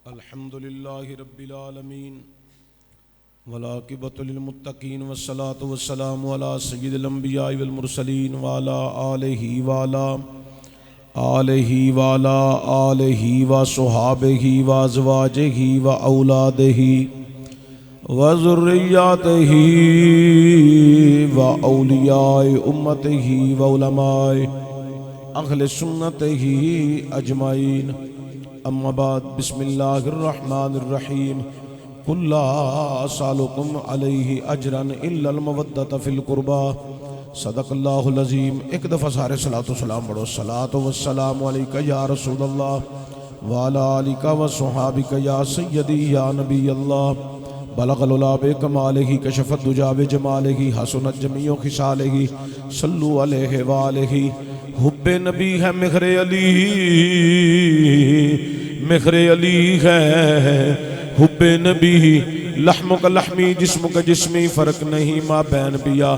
الحمد للہ رب العالمین والعاقبۃ للمتقین والصلاۃ والسلام علی سید الانبیاء والمرسلین وعلی آلہ وصحابہ وازواجہ واولادہ وذریاتہ واولیاء امتہ وعلماء اہل سنتہ اجمعین، اما بعد، بسم اللہ الرحمن الرحیم۔ قل لا اسألکم علیہ اجرا الا المودۃ فی القربى، صدق اللہ العظیم۔ ایک دفعہ سارے صلاۃ و سلام پڑھو۔ صلاۃ و السلام علیک یا رسول اللہ وعلی آلک وصحابک یا سیدی یا نبی اللہ، بلغ العلا بکمالہ کشف الدجی بجمالہ حسنت جمیع خصالہ، صلو علیہ وآلہ۔ حب نبی ہے مہر علی، مہر علی ہے حب نبی، لحم کا لحمی جسم کا جسمی، فرق نہیں ماں بین بیا،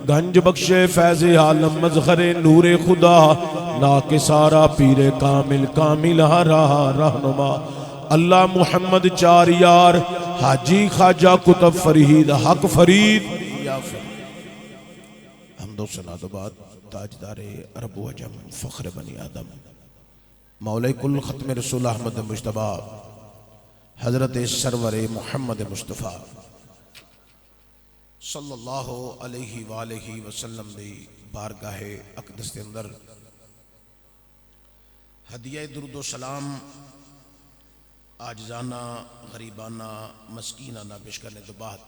گنج بخشے فیض عالم مظہر نور خدا، نا کے سارا پیر کامل کامل رہا رہنما، اللہ محمد چار یار، حاجی خواجہ کتب فرید حق فرید یا فرید۔ حمد و ثنا تو بعد تاجدار عرب و عجم فخر بنی آدم مولا کل ختم رسول احمد مجتبی حضرت سرور محمد مصطفیٰ صلی اللہ علیہ وآلہ وسلم دی بارگاہ اقدس کے اندر ہدیہ درود و سلام عاجزانہ غریبانہ مسکینانہ پیش کرنے کے بعد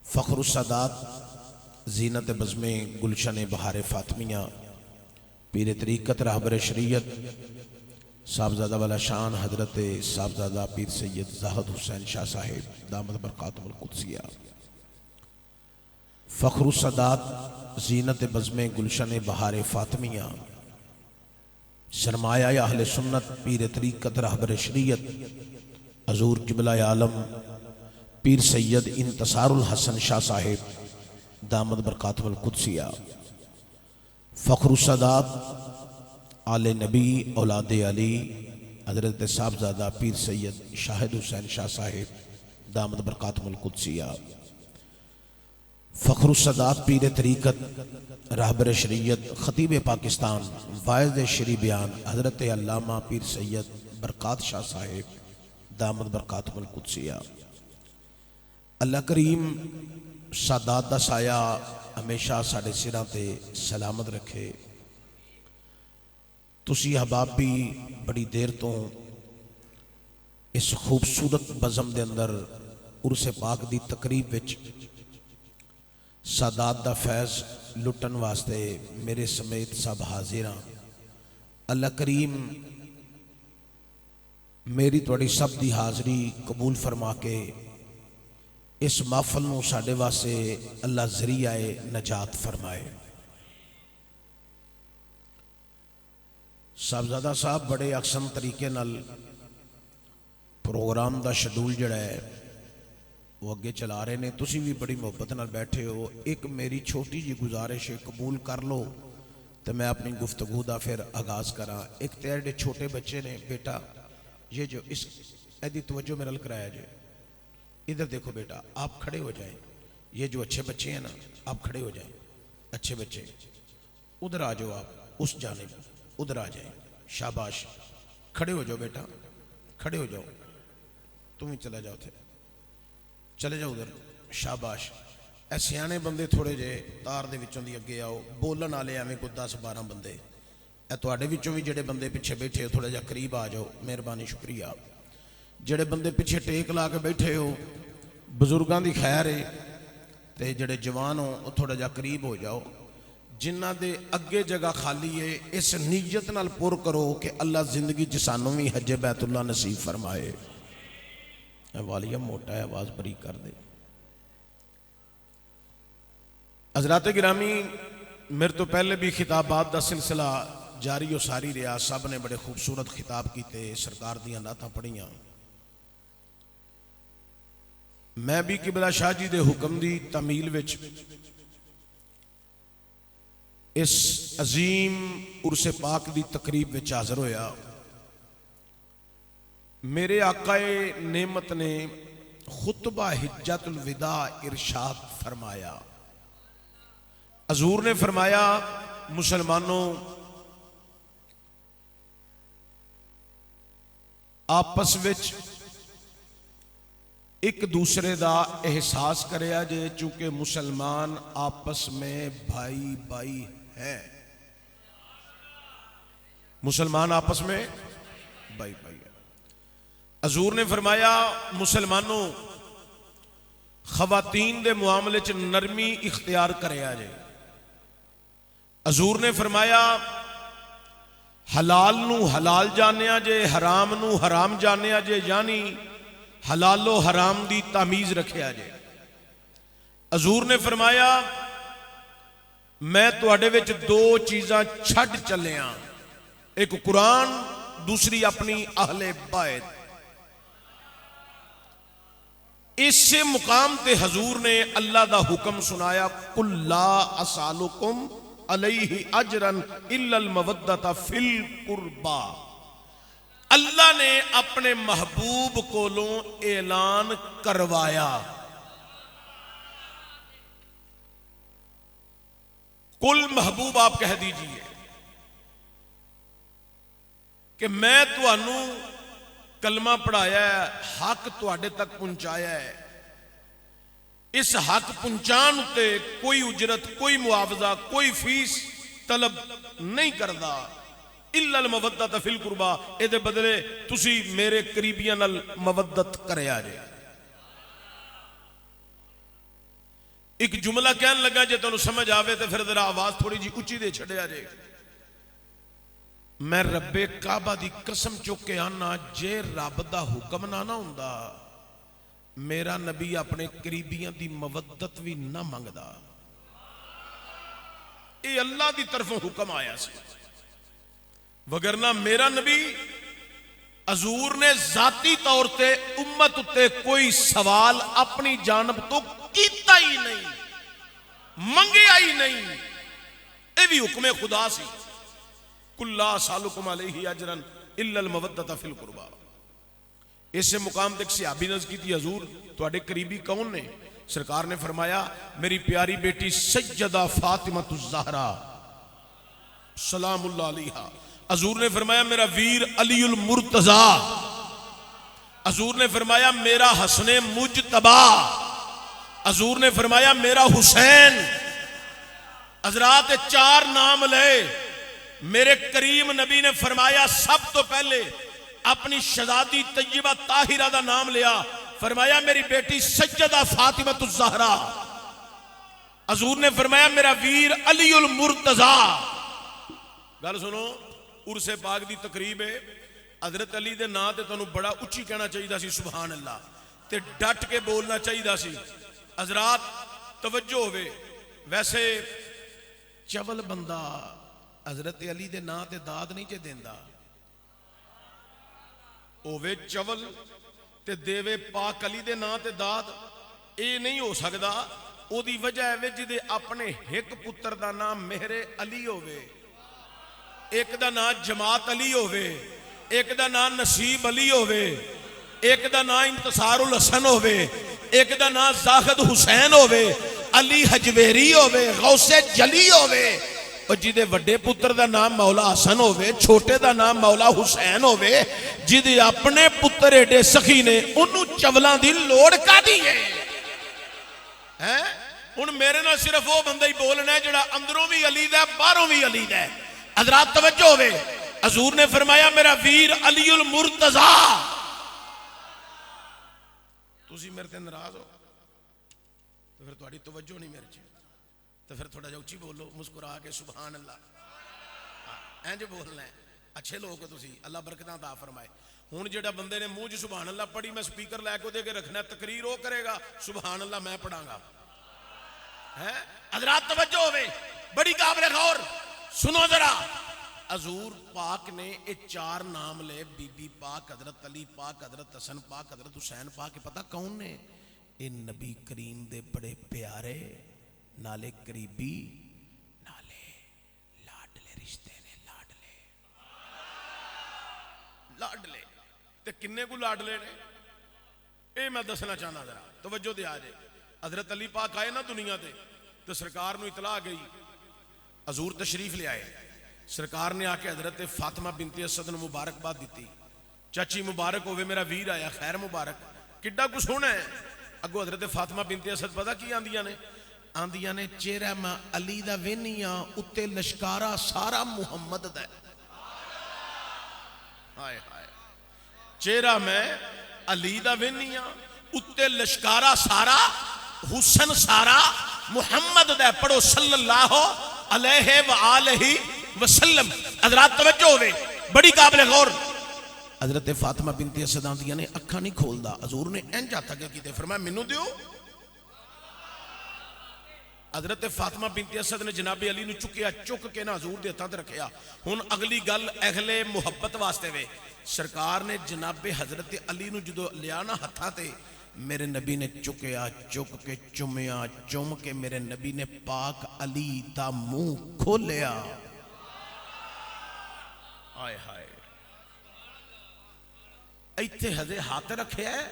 فخر السادات زینت بزم گلشن بہار فاطمیہ پیر طریقت رہبر شریعت صاحبزادہ والا شان حضرت صاحبزادہ پیر سید زاہد حسین شاہ صاحب دامت برکاتہ القدسیہ، فخر السادات زینت بزم گلشن بہار فاطمیہ، سرمایہ اہل سنت پیر طریقت رہبر شریعت حضور قبلہ عالم پیر سید انتصار الحسن شاہ صاحب دامت برکاتہ القدسیہ، فخر السادات آل نبی اولاد علی حضرت صاحبزادہ پیر سید شاہد حسین شاہ صاحب دامت برکاتہ القدسیہ، فخر السادات پیر طریقت رہبر شریعت خطیب پاکستان واعظ شرعی بیان حضرت علامہ پیر سید برکات شاہ صاحب دامت برکاتہ القدسیہ۔ اللہ کریم سادات دا سایہ ہمیشہ ساڑھے سراں تے سلامت رکھے۔ تسی احباب بھی بڑی دیر تو اس خوبصورت بزم دے اندر عرس پاک دی تقریب وچ سادات دا فیض لٹن واسطے میرے سمیت سب حاضراں۔ اللہ کریم میری توڑی سب دی حاضری قبول فرما کے اس محفل نو ساڑے واسے اللہ ذریعہ نجات فرمائے۔ صاحبزادہ صاحب بڑے اکسن طریقے نال پروگرام دا شیڈول جڑا ہے وہ اگے چلا رہے نے، تسی بھی بڑی محبت نال بیٹھے ہو۔ ایک میری چھوٹی جی گزارش ہے، قبول کر لو تو میں اپنی گفتگو دا پھر آغاز کراں۔ ایک تیرے چھوٹے بچے نے، بیٹا یہ جو اس ایدی توجہ میرا کرایا جائے، ادھر دیکھو بیٹا، آپ کھڑے ہو جائیں۔ یہ جو اچھے بچے ہیں نا، آپ کھڑے ہو جائیں، اچھے بچے ادھر آ جاؤ، آپ اس جانب ادھر آ جائیں، شاباش، کھڑے ہو جاؤ بیٹا، کھڑے ہو جاؤ، تم ہی چلا جاؤ تھے، چلے جاؤ ادھر، شاباش۔ اے سیانے بندے تھوڑے جے تار دے وچوں دی اگے آؤ، بولن والے ایویں کوئی 10-12 بندے، اے تواڈے وچوں بھی جڑے بندے پیچھے بیٹھے ہو تھوڑا جا قریب آ جاؤ، مہربانی شکریہ۔ جڑے بندے پیچھے ٹیک لا کے بیٹھے ہو، بزرگاں دی خیر ہے تے جڑے جوان ہو وہ تھوڑا جا قریب ہو جاؤ۔ جنہ دے اگے جگہ خالی ہے اس نیت نال پر کرو کہ اللہ زندگی جسانوں بھی حج بیت اللہ نصیب فرمائے۔ والیم موٹا ہے، آواز بری کر دے۔ حضرات گرامی، میرے تو پہلے بھی خطابات دا سلسلہ جاری و ساری رہا، سب نے بڑے خوبصورت خطاب کیتے، سرکار دیاں نعتاں پڑھیاں۔ میں بھی قبلہ شاہ جی دے حکم دی تعمیل وچ اس عظیم عرس پاک دی تقریب وچ حاضر ہویا۔ میرے آقائے نعمت نے خطبہ حجت الوداع ارشاد فرمایا. حضور نے فرمایا مسلمانوں آپس وچ ایک دوسرے دا احساس کریا جے چونکہ مسلمان آپس میں بھائی بھائی ہیں. مسلمان آپس میں بھائی بھائی ہیں. حضور نے فرمایا مسلمانوں خواتین دے معاملے چ نرمی اختیار کریا جے. حضور نے فرمایا حلال نو حلال جانیا جے حرام نو حرام جانیا جے یعنی حلال و حرام دی تمیز رکھیا جے. حضور نے فرمایا میں تواڈے وچ دو چیزاں چھڈ چلیاں ایک قرآن دوسری اپنی اہل بیت. اس مقام تے حضور نے اللہ دا حکم سنایا قل لا اسالکم علیہ اجرا الا المودۃ فی القربى. اللہ نے اپنے محبوب کولوں اعلان کروایا کل محبوب آپ کہہ دیجئے کہ میں تانوں کلمہ پڑھایا ہے حق تواڈے تک پہنچایا ہے. اس حق پہنچان تے کوئی اجرت کوئی معاوضہ کوئی فیس طلب نہیں کردا الا المودۃ فی القربى. اے دے بدلے تسی میرے قریبیاں نال مودت کریا جے. ایک جملہ کہن لگا جے تانوں سمجھ آوے تے پھر ذرا آواز تھوڑی جی اونچی دے چھڑیا جے. میں رب کعبہ دی قسم چک کے آنا جے رب دا حکم نہ ہوندا میرا نبی اپنے قریبیاں دی مودت بھی نہ منگدا. اے اللہ دی طرفوں حکم آیا سی وگرنہ میرا نبی حضور نے ذاتی طور تے امت تے کوئی سوال اپنی جانب تو کیتا ہی نہیں منگیا ہی نہیں. اے بھی حکم خدا سی قل لا اسالکم علیہ اجرا الا المودۃ فی القربى. اس مقام تک صحابی نز کی تھی حضور تواڈے قریبی کون نے؟ سرکار نے فرمایا میری پیاری بیٹی سیدہ فاطمہ الزہرا سلام اللہ علیہا. حضور نے فرمایا میرا ویر علی المرتضی. حضور نے فرمایا میرا حسن مجتبی. حضور نے فرمایا میرا حسین. حضرات چار نام لے. میرے کریم نبی نے فرمایا سب تو پہلے اپنی شہزادی طیبہ طاہرہ دا نام لیا فرمایا میری بیٹی سیدہ فاطمہ الزہرا. حضور نے فرمایا میرا ویر علی المرتضی. گل سنو عرس پاک دی تقریب ہے حضرت علی دے نا تے تانوں بڑا اچھی کہنا چاہیے سی سبحان اللہ تے ڈٹ کے بولنا چاہیے سی. حضرات توجہ ہوئے ویسے چول بندہ حضرت علی دے نا تے داد نہیں چے دیندا اوے چول تے دیوے پاک علی دے نا تے داد اے نہیں ہو سکدا. او دی وجہ ہے جدے اپنے ایک پتر دا نام مہر علی ہوئے ایک دا نام جماعت علی ہوئے ایک دا نام نصیب علی ہوئے ایک دا نام انتصار الحسن ہوئے ایک دا نام زاہد حسین ہوئے علی حجویری ہوئے غوث جلی ہوئے اور جدے وڈے پتر دا نام مولا حسن ہوئے چھوٹے دا نام مولا حسین ہوئے جدے اپنے پتر ایڈے سخی نے انہوں چولان دی لوڑ کا دیئے ان میرے نہ صرف وہ بندہ ہی بولنا ہے جڑا اندروں بھی علی دا باہروں بھی علی دا. حضرات توجہ ہوئے حضور نے فرمایا میرا ویر علی المرتضی. تسی میرے تے ناراض ہو تو پھر تہاڈی توجہ نہیں میرے چ تو پھر تھوڑا جا اچھی بولو مسکرا کے سبحان اللہ اینج بولنا ہے. اچھے لوگ تسی اللہ برکتاں عطا فرمائے. ہن جڑا بندے نے منہ سبحان اللہ پڑھی میں سپیکر لے کے دے کے رکھنا تقریر وہ کرے گا سبحان اللہ میں پڑھاں گا. حضرات توجہ ہوئے بڑی قابل غور سنو ذرا. حضور پاک نے یہ چار نام لے بی بی پاک حضرت علی پاک حضرت حسن پاک حضرت حسین پاک. پتہ کون نے؟ یہ نبی کریم دے بڑے پیارے نالے قریبی نالے لاڈلے رشتے نے لاڈلے تے کنے کو لاڈلے نے، اے میں دسنا چاہنا ذرا توجہ دے آ جائے. حضرت علی پاک آئے نا دنیا تے تو سرکار نو اطلاع گئی، حضور تشریف لے آئے. سرکار نے آ کے حضرت فاطمہ بنت اسد نو مبارکباد دیتی. چاچی مبارک ہوئے میرا ویر آیا، خیر مبارک، کڈا کچھ ہونا ہے. اگو حضرت فاطمہ بنت اسد پتہ کی آندیاں نے؟ آندیاں نے چہرہ میں علی دا وینیاں اتے لشکارا سارا محمد دا. ہائے ہائے، چہرہ میں علی دا وینیاں اتے لشکارا سارا، حسن سارا محمد دا. پڑھو صلی اللہ علیہ وآلہ وسلم. حضرات توجہ ہوئے، بڑی قابل غور. حضرت فاطمہ بنت اسد آندیاں نے اکھاں نہیں کھولدا. حضور نے انج ہتھ اگے کیتے، فرمایا مینوں دیو. حضرت فاطمہ بنت اسد نے جناب علی نو چکیا، چک کے نا حضور دے ہتھاں تے رکھیا. ہن اگلی گل اہل محبت واسطے وے. سرکار نے جناب حضرت علی نو جدو لیا نا ہتھاں تے، میرے نبی نے چکیا، چک کے چومیا، چوم کے میرے نبی نے پاک علی دا منہ کھولیا. آئے ہائے، ایتھے حضرت ہاتھ رکھے ہے،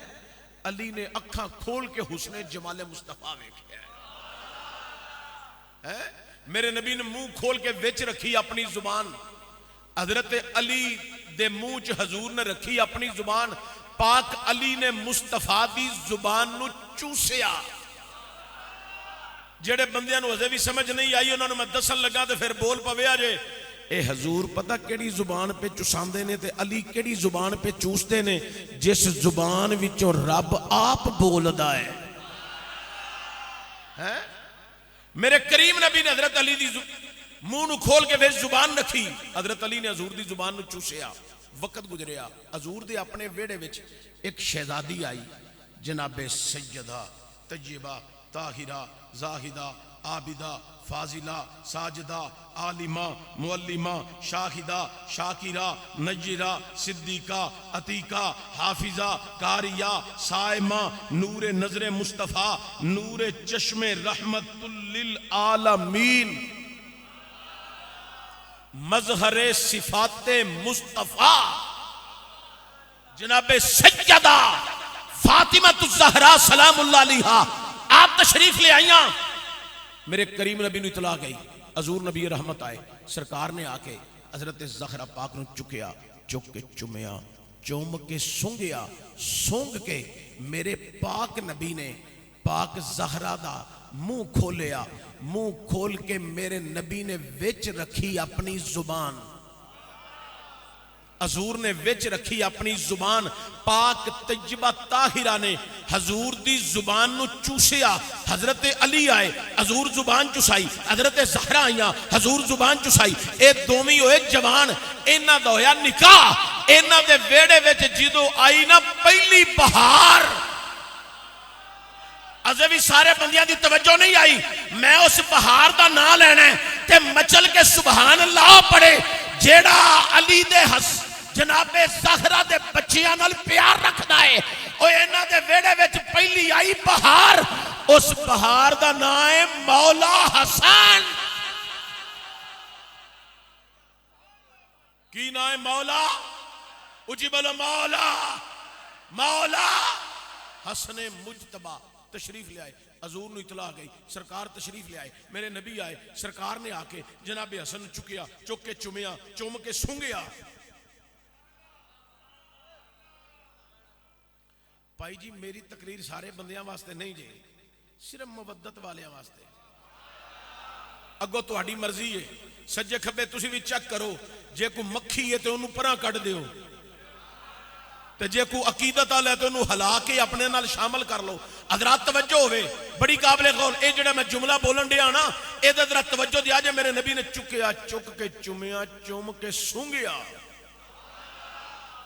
علی نے اکھاں کھول کے حسن جمال مصطفیٰ ویکھیا ہے. میرے نبی نے منہ کھول کے وچ رکھی اپنی زبان. حضرت علی دے منہ چ حضور نے رکھی اپنی زبان. پاک علی نے مصطفیٰ دی زبان نو چوسیا. جڑے بندیاں نو ہجے بھی سمجھ نہیں آئی انہاں نو میں دسن لگا تے پھر بول پوے آ جے. اے حضور پتہ کیڑی زبان پہ چوساندے نے تے علی کیڑی زبان پہ چوستے نے؟ جس زبان وچوں رب آپ بولدا ہے. میرے کریم نبی نے حضرت علی دی منہ نو کھول کے وچ زبان رکھی. حضرت علی نے حضور دی زبان نو چوسیا. وقت گزریا، حضور دے اپنے ویڑے وچ ایک شہزادی آئی، جناب سیدہ طیبہ طاہرہ زاہدہ عابدہ فاضلہ ساجدہ عالمہ معلمہ شاہدہ شاکرہ نجرہ صدیقہ عتیقہ حافظہ قاریہ صائمہ، نور نظر مصطفیٰ، نور چشم رحمت للعالمین، مظہر صفات مصطفیٰ، جناب سیدہ فاطمہ الزہرا سلام اللہ علیہا آپ تشریف لے آئیاں. میرے کریم نبی نو اطلاع گئی، حضور نبی رحمت آئے. سرکار نے آ کے حضرت زہرا پاک نو چکیا، چک کے چومیا، چوم کے سونگیا، سونگ کے میرے پاک نبی نے پاک زہرا دا منہ کھولیا. منہ کھول کے میرے نبی نے وچ رکھی اپنی زبان. حضور نے وچ رکھی اپنی زبان. پاک طیبہ طاہرہ نے حضور دی زبان نو چوسیا. حضرت علی آئے، حضور زبان چوسائی. حضرت زہرا آئیاں، حضور زبان چوسائی. اے دومی ہوئے جوان، اینا دا ہویا نکاح. اینا دے ویڑے وچ جدو آئی نا پہلی بہار. ازے بھی سارے بندیاں دی توجہ نہیں آئی. میں اس بہار دا نام لینا ہے تے مچل کے سبحان اللہ پڑھے. جیڑا علی دے جناب زہرا دے بچیاں نال پیار رکھدا ہے، او انہاں دے ویڑے وچ پہلی آئی بہار. اس بہار دا نام ہے مولا حسن. کی نام ہے؟ مولا. اجی بولو مولا. مولا حسن مجتبی تشریف لے آئے. حضور نو اطلاع گئی، سرکار تشریف لے آئے. میرے نبی آئے، سرکار نے آ کے جناب حسن چکیا، چک کے چومیا، چوم کے سونگیا. بھائی جی میری تقریر سارے بندیاں واسطے نہیں جے، صرف مودت والیاں واسطے. اگو تہاڈی مرضی ہے، سجے کھبے تسی بھی چیک کرو. جے کو مکھی ہے تے اونوں پراں کڈ دیو، تے جے کو عقیدت والا ہے تے اونوں ہلا کے اپنے نال شامل کر لو. حضرات توجہ ہوئے، بڑی قابل غور. اے جڑا میں جملہ بولن دیا نا، اے تے حضرات توجہ دیا جے. میرے نبی نے چکیا، چک کے چومیا، چوم کے سونگیا.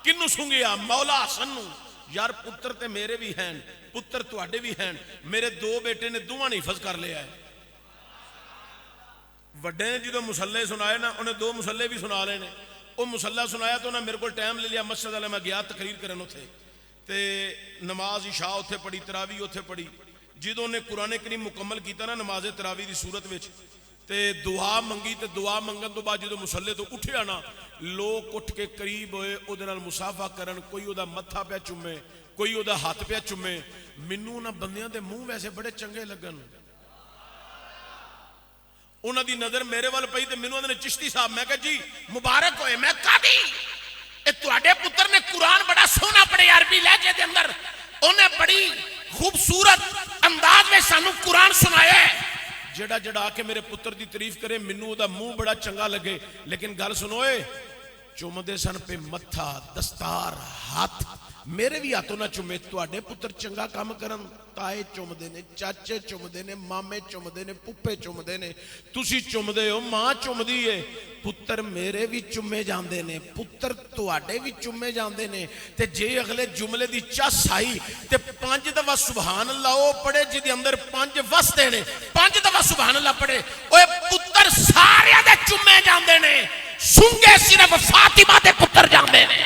کنوں سونگیا؟ مولا حسن نوں. یار پتر تے میرے بھی ہیں، پتر تواڈے بھی ہیں. میرے دو بیٹے نے دوواں نے حفظ کر لیا ہے. وڈے نے جدو مسلے سنائے نا، انہیں دو مسلے بھی سنا لے نے. وہ مسلح سنایا تو انہیں میرے کو ٹائم لے لیا مسجد والے. میں گیا تقریر کرن اتھے تے نماز عشاء اتھے پڑھی، تراویح اتھے پڑھی. جدو نے قرآن کریم مکمل کیتا نا نماز تراویح دی صورت وچ، تے دعا منگی تے دعا منگن تو بعد جدو مسلے تو اٹھیا نا لوگ اٹھ کے قریب ہوئے او دے نال مصافحہ کرن کوئی او دا متھا پہ چومے کوئی او دا ہاتھ پہ چومے منوں نہ بندیاں دے منہ ویسے بڑے چنگے لگن انہاں دی نظر میرے وال پئی تے منوں نے چشتی صاحب میں کہا جی مبارک ہوئے میں قاضی اے تواڈے پتر نے قرآن بڑا سونا پڑھے عربی لہجے دے اندر انہیں بڑی خوبصورت انداز میں سانو قرآن سنایا ہے جڑا جڑا آ کے میرے پتر دی تعریف کرے منوں دا منہ بڑا چنگا لگے لیکن گل سنوئے چومدے سن پہ متھا دستار ہاتھ میرے بھی ہاتھوں نہ چومے تواڈے پتر چنگا کام کرن تائے چومدے نے چاچے چومدے نے مامے چومدے نے پھپھے چومدے نے تسی چومدے ہو ماں چومدی ہے پتر میرے بھی چومے جاندے نے پتر تواڈے بھی چومے جاندے نے تے جے اگلے جملے دی چس آئی تے 5 دفعہ سبحان اللہ او پڑھے جے دے اندر 5 وستے نے 5 دفعہ سبحان اللہ پڑھے اوے پتر سارے دے چومے جاندے نے سنگے صرف فاطمہ دے پتر جاندے نے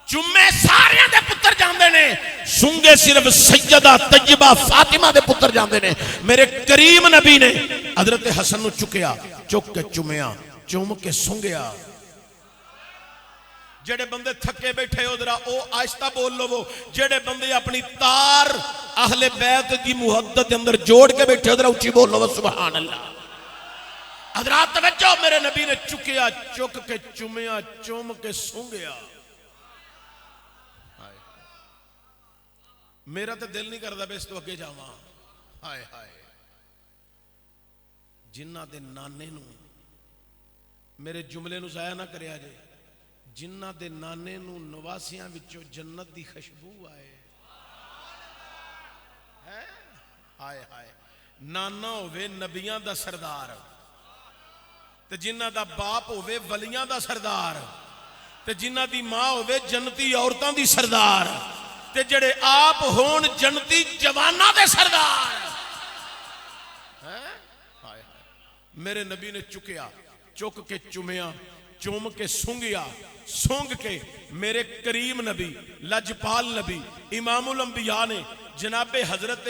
چمے سارے دے پتر جاندے نے سنگے صرف سیدہ طیبہ فاطمہ دے پتر جاندے نے میرے کریم نبی نے حضرت حسن نو چکیا چک کے چمیا چوم کے سنگیا جڑے بندے تھکے بیٹھے ہو ذرا او آہستہ بول لو وہ جڑے بندے اپنی تار اہل بیت دی محبت دے اندر جوڑ کے بیٹھے ہو ذرا اونچی بول لو سبحان اللہ حضرات توجہ میرے نبی نے چکیا چک کے چمیا چوم کے سنگیا میرا تو دل نہیں کرتا بس تو اگے جاواں ہائے ہائے جنہ دے نانے نو میرے جملے نو ضائع نہ کریا جے جنہ دے نانے نو نواسیاں وچوں جنت دی خوشبو آئے ہائے ہائے نانا ہوئے نبیاں دا سردار تے جنہ دا باپ ہوئے ولیاں دا سردار تے جنہ دی ماں ہوئے جنتی عورتاں دی سردار تے جڑے آپ ہون جنتی جوانہ دے سردار میرے نبی نے چکیا چک کے چمیا چوم کے سنگیا سونگ کے میرے کریم نبی لجپال نبی امام الانبیاء نے جناب حضرت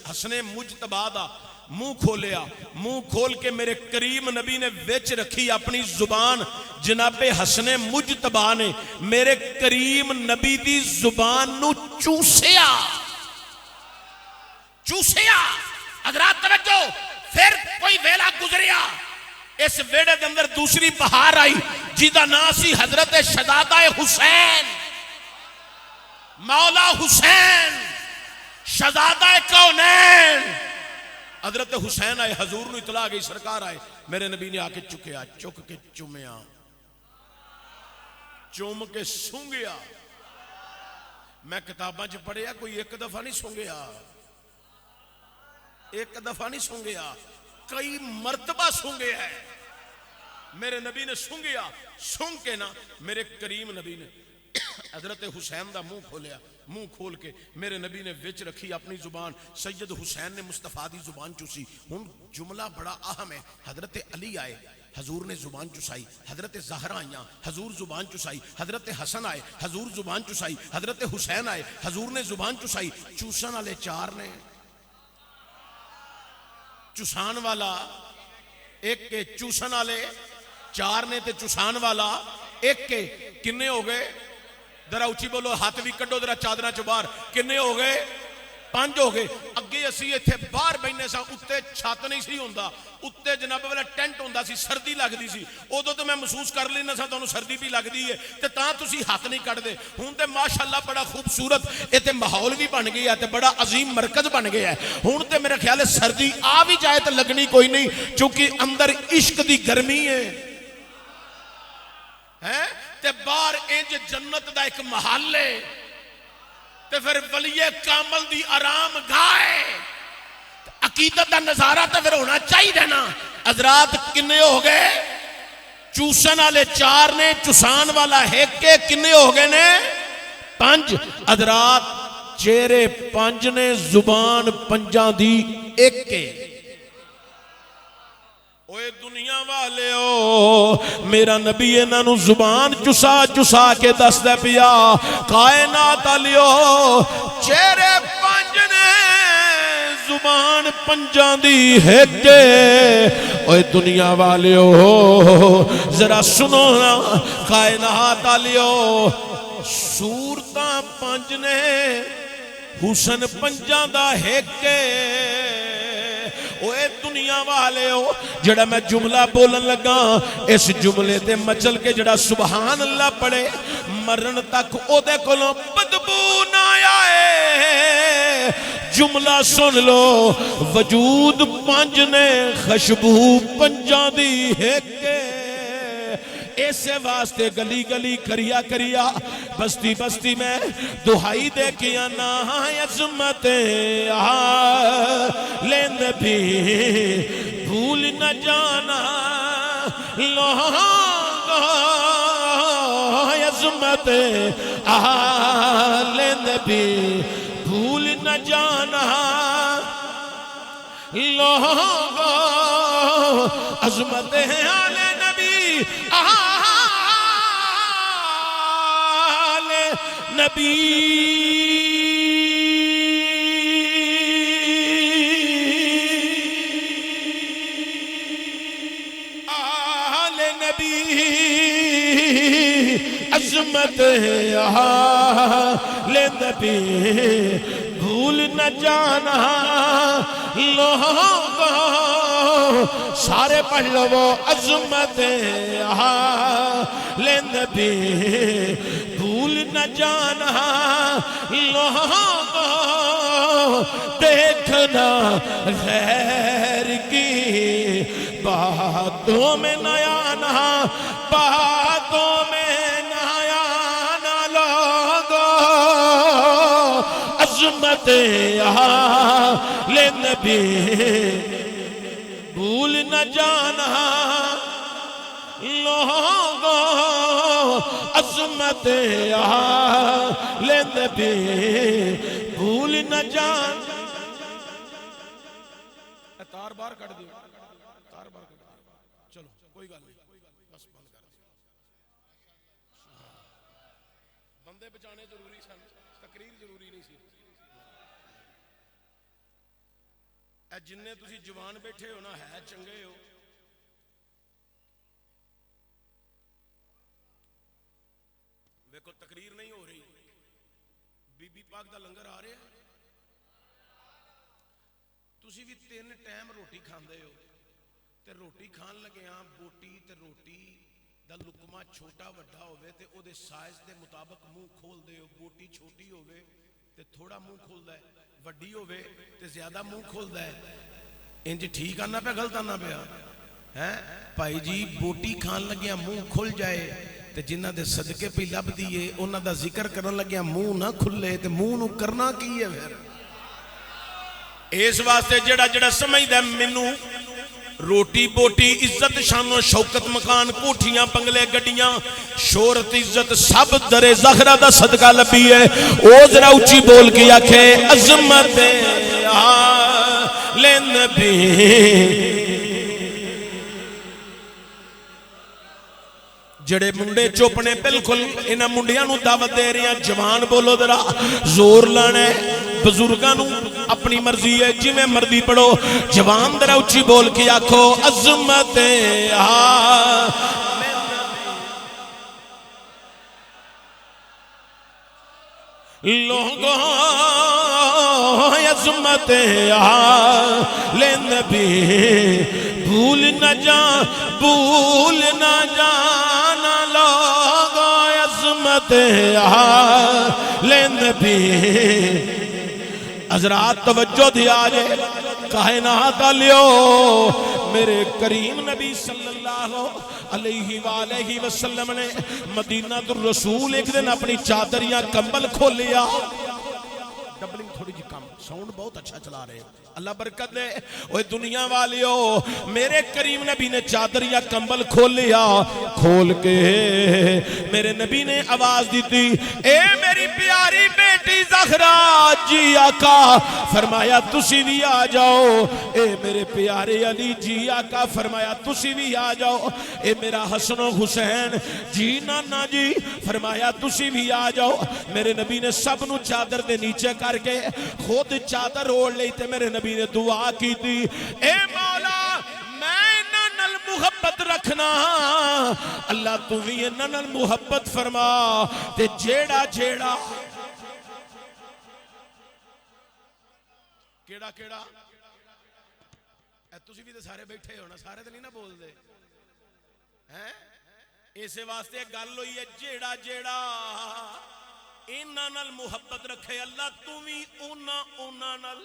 حسن مجتبی دا منہ کھولیا منہ کھول کے میرے کریم نبی نے وچ رکھی اپنی زبان جناب حسن مجتبی نے میرے کریم نبی دی زبان نو چوسیا چوسیا حضرات توجہ پھر کوئی ویلا گزریا اس ویڑے دے اندر دوسری بہار آئی جیدہ ناسی حضرت شہزادہ حسین مولا حسین شہزادہ کونین حضرت حسین آئے حضور نو اطلاع گئی سرکار آئے میرے نبی نے آکے چکیا چک کے چمیا چوم کے سونگیا میں کتاباں چ پڑھیا کوئی ایک دفعہ نہیں سونگیا ایک دفعہ نہیں سونگیا کئی مرتبہ سونگیا ہے میرے نبی نے سونگیا سونگ کے نا میرے کریم نبی نے حضرت حسین دا منہ کھولیا منہ کھول کے میرے نبی نے وچ رکھی اپنی زبان سید حسین نے مصطفیٰ دی زبان چوسی ہن جملہ بڑا اہم ہے حضرت علی آئے حضور نے زبان چسائی حضرت زہرا آئیاں حضور زبان چسائی حضرت حسن آئے حضور زبان چسائی حضرت حسین آئے حضور نے زبان چسائی چوسن والے 4 نے چسان والا ایک کے چوسن والے 4 نے تے چسان والا ایک کے کنے ہو گئے ذرا اچھی بولو ہاتھ بھی کڈو ذرا چادرہ چ باہر کنے ہو گئے 5 ہو گئے اگے اسی ایتھے باہر بہنے سا اتے چھت نہیں سی ہوندا اتے جناب والا ٹینٹ ہوندا سی سردی لگدی سی ادو تو میں محسوس کر لینا سا تانوں سردی بھی لگدی ہے تے تاں تسی ہاتھ نہیں کڈ دے ہن تے ماشاءاللہ بڑا خوبصورت ایتھے ماحول بھی بن گیا تے بڑا عظیم مرکز بن گیا ہے ہن تے میرا خیال ہے سردی آ بھی جائے تے لگنی کوئی نہیں چونکہ اندر عشق دی گرمی ہے تے باہر انج جنت دا ایک محل ہے تے پھر ولی کامل دی آرام گاہ عقیدت دا نظارہ تے پھر ہونا چاہیے نا حضرات کنے ہو گئے چوسن والے 4 نے چسان والا ایک کے کنے ہو گئے نے 5 حضرات چہرے 5 نے زبان 5 دی ایک کے اوے دنیا والے او میرا نبی انہاں نو زبان چسا چسا کے دس دے پیا کائنات علیو چہرے پنج نے زبان پنجاں دی ہے کہ اوے دنیا والیو ذرا سنو نا کائنات علیو صورتاں پنج نے حسن پنجاں دا ہے کہ اوے دنیا والے ہو جڑا میں جملہ بولن لگا اس جملے تے مچل کے جڑا سبحان اللہ پڑھے مرن تک او دے کولوں بدبو نہ آئے جملہ سن لو وجود پنج نے خشبو پنجاں دی ہے کہ ایسے واسطے گلی گلی کریا کریا بستی بستی میں دہائی دے کیا نا عظمتیں لیند بھی بھول نہ جانا لوگوں عظمتیں لیند بھی بھول نہ جانا لوگوں عظمتیں آلے نبی نبی آل نبی عظمت ہے آل نبی بھول نہ جانا لوگوں سارے پڑھ لو وہ عظمت ہے آل نبی بھول نہ جانا لوگوں دیکھنا غیر کی باتوں میں نہ آنا باتوں میں نہ آنا لوگوں عظمت آل نبی بھول نہ جانا لوگوں عظمت آل نبی بھول نہ جان تار بار کٹ دیو تار بار کٹ دیو چلو کوئی گل نہیں بس بند کر دیو بندے بچانے ضروری سن تقریر ضروری نہیں سی اے جننے تسی جوان بیٹھے ہو نا ہے چنگے ہو دیکھو تقریر نہیں ہو رہی بی بی پاک دا لنگر آ رہے ہیں تسی بھی 3 ٹائم روٹی کھاندے ہو تے روٹی کھان لگے ہاں بوٹی تے روٹی دا لقمہ چھوٹا وڈا ہوئے تے او دے سائز دے مطابق منہ کھول دے ہو بوٹی چھوٹی ہوئے تے تھوڑا منہ کھول دے وڈی ہوئے تے زیادہ منہ کھول دے انج ٹھیک آنا پہ غلط آنا پہ بھائی جی بوٹی کھان لگے ہاں منہ کھل جائے تے جنہ دے صدقے پہ لب دیئے انہ دا ذکر کرن لگیا منہ نہ کھلے تے منہ نو کرنا کی ہے پھر اس واسطے جڑا جڑا سمجھ دے منو روٹی بوٹی عزت شان و شوکت مکان کوٹھیاں بنگلے گڈیاں شہرت عزت سب در زہرہ دا صدقہ لبی ہے او ذرا اونچی بول کے آکھے عظمت آل نبی جڑے منڈے چوپنے بالکل انہاں منڈیاں نو دعوت دے رہے ہیں جوان بولو ذرا زور لانے بزرگاں نو اپنی مرضی ہے جی میں مرضی پڑھو جوان ذرا اونچی بول کے آکھو عظمت لوگوں عظمت آل نبی بھول نہ جانا لوگوں عظمت آل نبی حضرات توجہ دیا جائے کائنات علیو میرے کریم نبی صلی اللہ علیہ وآلہ وسلم نے مدینہ الرسول ایک دن اپنی چادر یا کمبل کھول لیا ڈبلنگ تھوڑی جی کم ساؤنڈ بہت اچھا چلا رہے ہیں، اللہ برکت دے۔ اوے دنیا والیو، میرے کریم نبی نے چادر یا کمبل کھول لیا، کھول کے میرے نبی نے آواز دی تھی، اے میری پیاری بیٹی زہرا جی آقا، فرمایا تسی بھی آ جاؤ، اے میرے پیارے علی جی آقا، فرمایا تسی بھی آ جاؤ، اے میرا حسن و حسین جی نانا جی، فرمایا تسی بھی آ جاؤ۔ میرے نبی نے سب نو چادر دے نیچے کر کے خود چادر اوڑھ لئی تے میرے نبی نے دعا کی تھی، اے مولا میں انہاں نال محبت رکھنا، اللہ تو بھی انہاں نال محبت فرما، تے جیڑا جیڑا کیڑا کیڑا تسی بھی تے سارے بیٹھے ہونا، سارے تے نہیں نہ بول دے ہیں، اسے واسطے گل ہوئی ہے جیڑا جیڑا انہاں نال محبت رکھے، اللہ تو بھی انہاں نال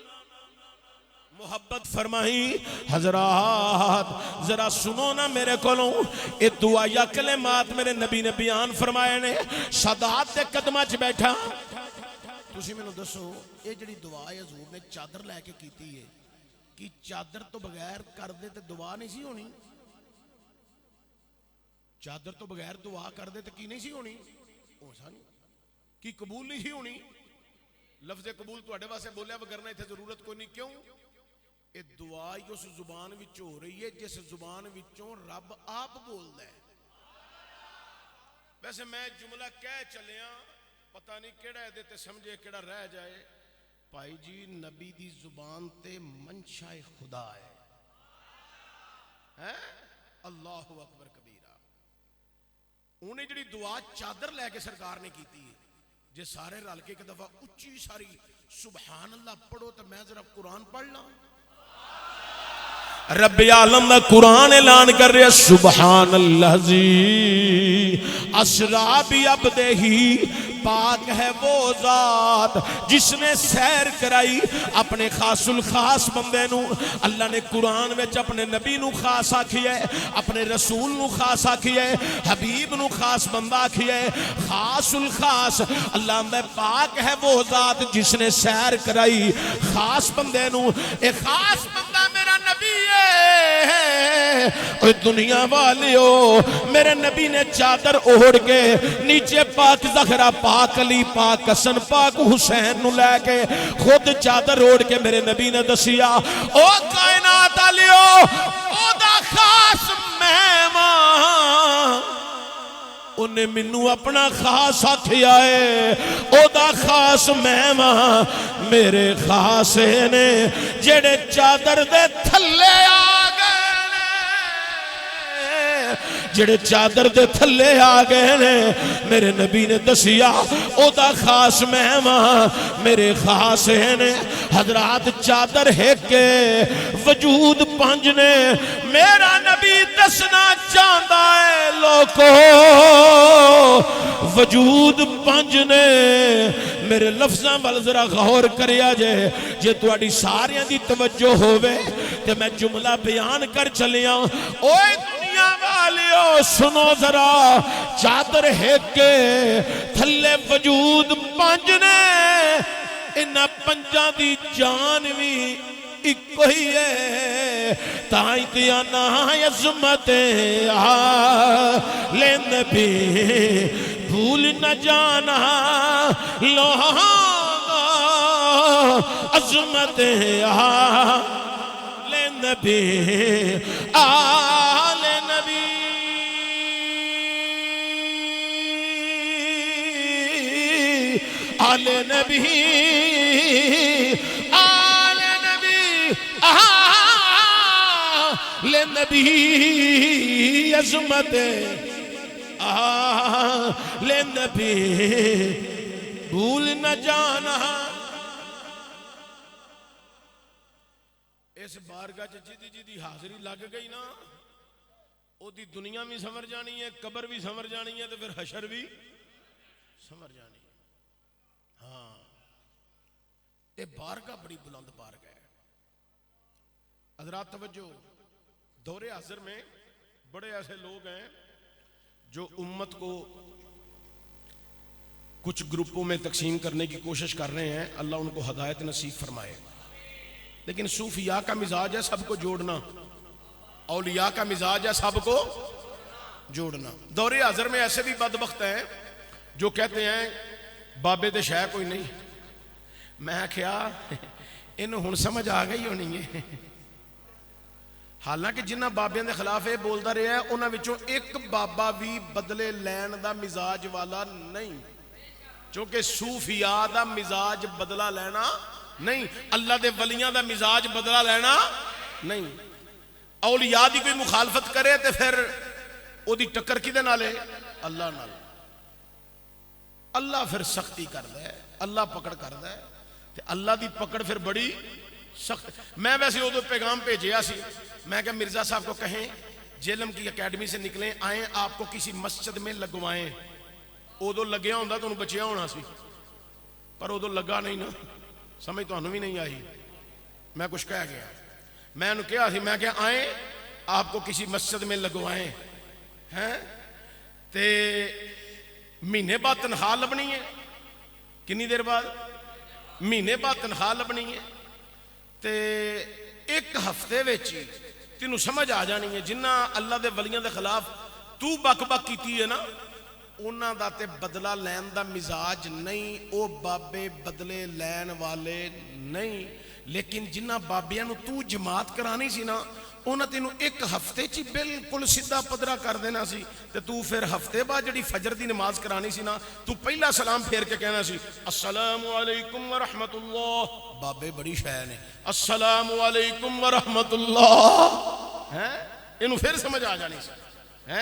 محبت فرمائی۔ حضرات ذرا سنو نا میرے کولوں، اے دعا یا کلمات میرے نبی نے بیان فرمائے نے، سادات دے قدمہ چ بیٹھا۔ تسی میں نو دسو اے جڑی دعا ہے حضور نے چادر لے کے کیتی ہے، کی چادر تو بغیر کر دے تے دعا نہیں سی ہونی؟ چادر تو بغیر دعا کر دے تے کی نہیں سی ہونی؟ ہو سا نہیں کی قبول نہیں سی ہونی؟ لفظ قبول تو اڈے واسے بولیا بگرنا اتھے ضرورت کوئی نہیں، کیوں؟ اے دعا ہی اس زبان وچوں ہو رہی ہے جس زبان وچوں رب آپ بول دے۔ ویسے میں جملہ کہہ چلیا، پتہ نہیں کیڑا ہے دیتے سمجھے کیڑا رہ جائے، بھائی جی نبی دی زبان تے منشاء خدا ہے، اللہ اکبر کبیرہ۔ انہیں جڑی دعا چادر لے کے سرکار نے کیتی ہے، جے سارے رل کے ایک دفعہ اچھی ساری سبحان اللہ پڑھو تو میں ذرا قرآن پڑھنا۔ رب عالم دا قرآن اعلان کر رہے سبحان اللہ زی اسرا بعبدہ، پاک ہے وہ ذات جس نے سیر کرائی اپنے خاص الخاص بندے نو۔ اللہ نے قرآن وچ اپنے نبی نو خاص آکھی ہے، اپنے رسول نو خاص آکھی ہے، حبیب نو خاص بندہ آکھی ہے، خاص الخاص۔ اللہ میں پاک ہے وہ ذات جس نے سیر کرائی خاص بندے نو، اے خاص بندہ میرا نبی ہے۔ اوہ دنیا والیو، میرے نبی نے چادر اوڑھ کے نیچے پاک زہرا، پاک علی، پاک حسن، پاک حسین نو لے کے خود چادر اوڑھ کے میرے نبی نے دسیا، او کائنات والیو، او دا خاص مہمان، انہیں منو اپنا خاص آکھیا ہے، او دا خاص مہمان میرے خاص نے جڑے چادر دے تھلے آ گئے، جڑے چادر دے تھلے آ گئے نے، میرے نبی نے دسیا او دا خاص مہمان میرے خاص نے۔ حضرات چادر ہے کہ وجود پنج نے، میرا نبی دسنا چاہتا ہے لوگو وجود پنج نے۔ میرے لفظاں وال ذرا غور کریا جائے، جے تواڈی ساریاں دی توجہ ہوئے تے میں جملہ بیان کر چلیا۔ اوے دنیا والیو سنو ذرا، چادر ہے کہ تھلے وجود پنج نے، انہاں پنجاں دی جان بھی ایک ہی ہے، تائیں تیانا عظمت آلِ نبی بھول نہ جانا، لوہاں عظمت آلِ نبی، آلِ نبی، آلِ نبی، آلِ نبی عظمت آلِ نبی بھول نہ جانا۔ اس بارگاہ جدی جدی حاضری لگ گئی نا، او دی دنیا بھی سمر جانی ہے، قبر بھی سمر جانی ہے، تو پھر حشر بھی سمر جانی ہے۔ ہاں یہ بارگاہ بڑی بلند بارگاہ ہے۔ حضرات توجہ، دور حاضر میں بڑے ایسے لوگ ہیں جو امت کو کچھ گروپوں میں تقسیم کرنے کی کوشش کر رہے ہیں، اللہ ان کو ہدایت نصیب فرمائے، لیکن صوفیاء کا مزاج ہے سب کو جوڑنا، اولیاء کا مزاج ہے سب کو جوڑنا۔ دور حاضر میں ایسے بھی بدبخت ہیں جو کہتے ہیں بابے دے شے کوئی نہیں۔ میں کیا انہوں ہن سمجھ آ گئی ہونی ہے، حالانکہ جنہ بابیاں دے خلاف یہ بولتا رہا ہے انہاں وچوں ایک بابا بھی بدلے لین دا مزاج والا نہیں، چونکہ صوفیاء دا مزاج بدلہ لینا نہیں، اللہ دے ولیاں دا مزاج بدلہ لینا نہیں۔ اولیاء دی کوئی مخالفت کرے تے پھر او دی ٹکر کدے نال ہے؟ اللہ نال۔ اللہ پھر سختی کردا ہے، اللہ پکڑ کردا ہے، تے اللہ دی پکڑ پھر بڑی سخت۔ میں ویسے ادو پیغام بھیجیا سی، میں کہ مرزا صاحب کو کہیں جیلم کی اکیڈمی سے نکلیں، آئیں آپ کو کسی مسجد میں لگوائیں۔ ادو لگیا ہوندا تو بچیا ہونا سی، پر ادو لگا نہیں نا، سمجھ تو بھی نہیں آئی، میں کچھ کہہ گیا۔ میں انہوں کہا سی، میں کہ آئیں آپ کو کسی مسجد میں لگوائیں ہیں، تے مہینے بعد تنخواہ لبنی ہے۔ کنی دیر بعد؟ مہینے بعد تنخواہ لبنی ہے، تے ایک ہفتے ویچی تینوں سمجھ آ جانی ہے جنہ اللہ دے ولیاں دے خلاف تو بک بک کیتی ہے نا، انہاں دا تے بدلہ لین دا مزاج نہیں، او بابے بدلے لین والے نہیں۔ لیکن جنہ بابیاں نو تو جماعت کرانی سی نا، انہاں تینوں ایک ہفتے چی بالکل سیدھا پدرا کر دینا سی، تے تو پھر ہفتے بعد جڑی فجر دی نماز کرانی سی نا، تو پہلا سلام پھیر کے کہنا سی السلام علیکم ورحمت اللہ۔ بابے بڑی شے نے، السلام علیکم ورحمت اللہ، انہوں پھر سمجھ آ جانی سی۔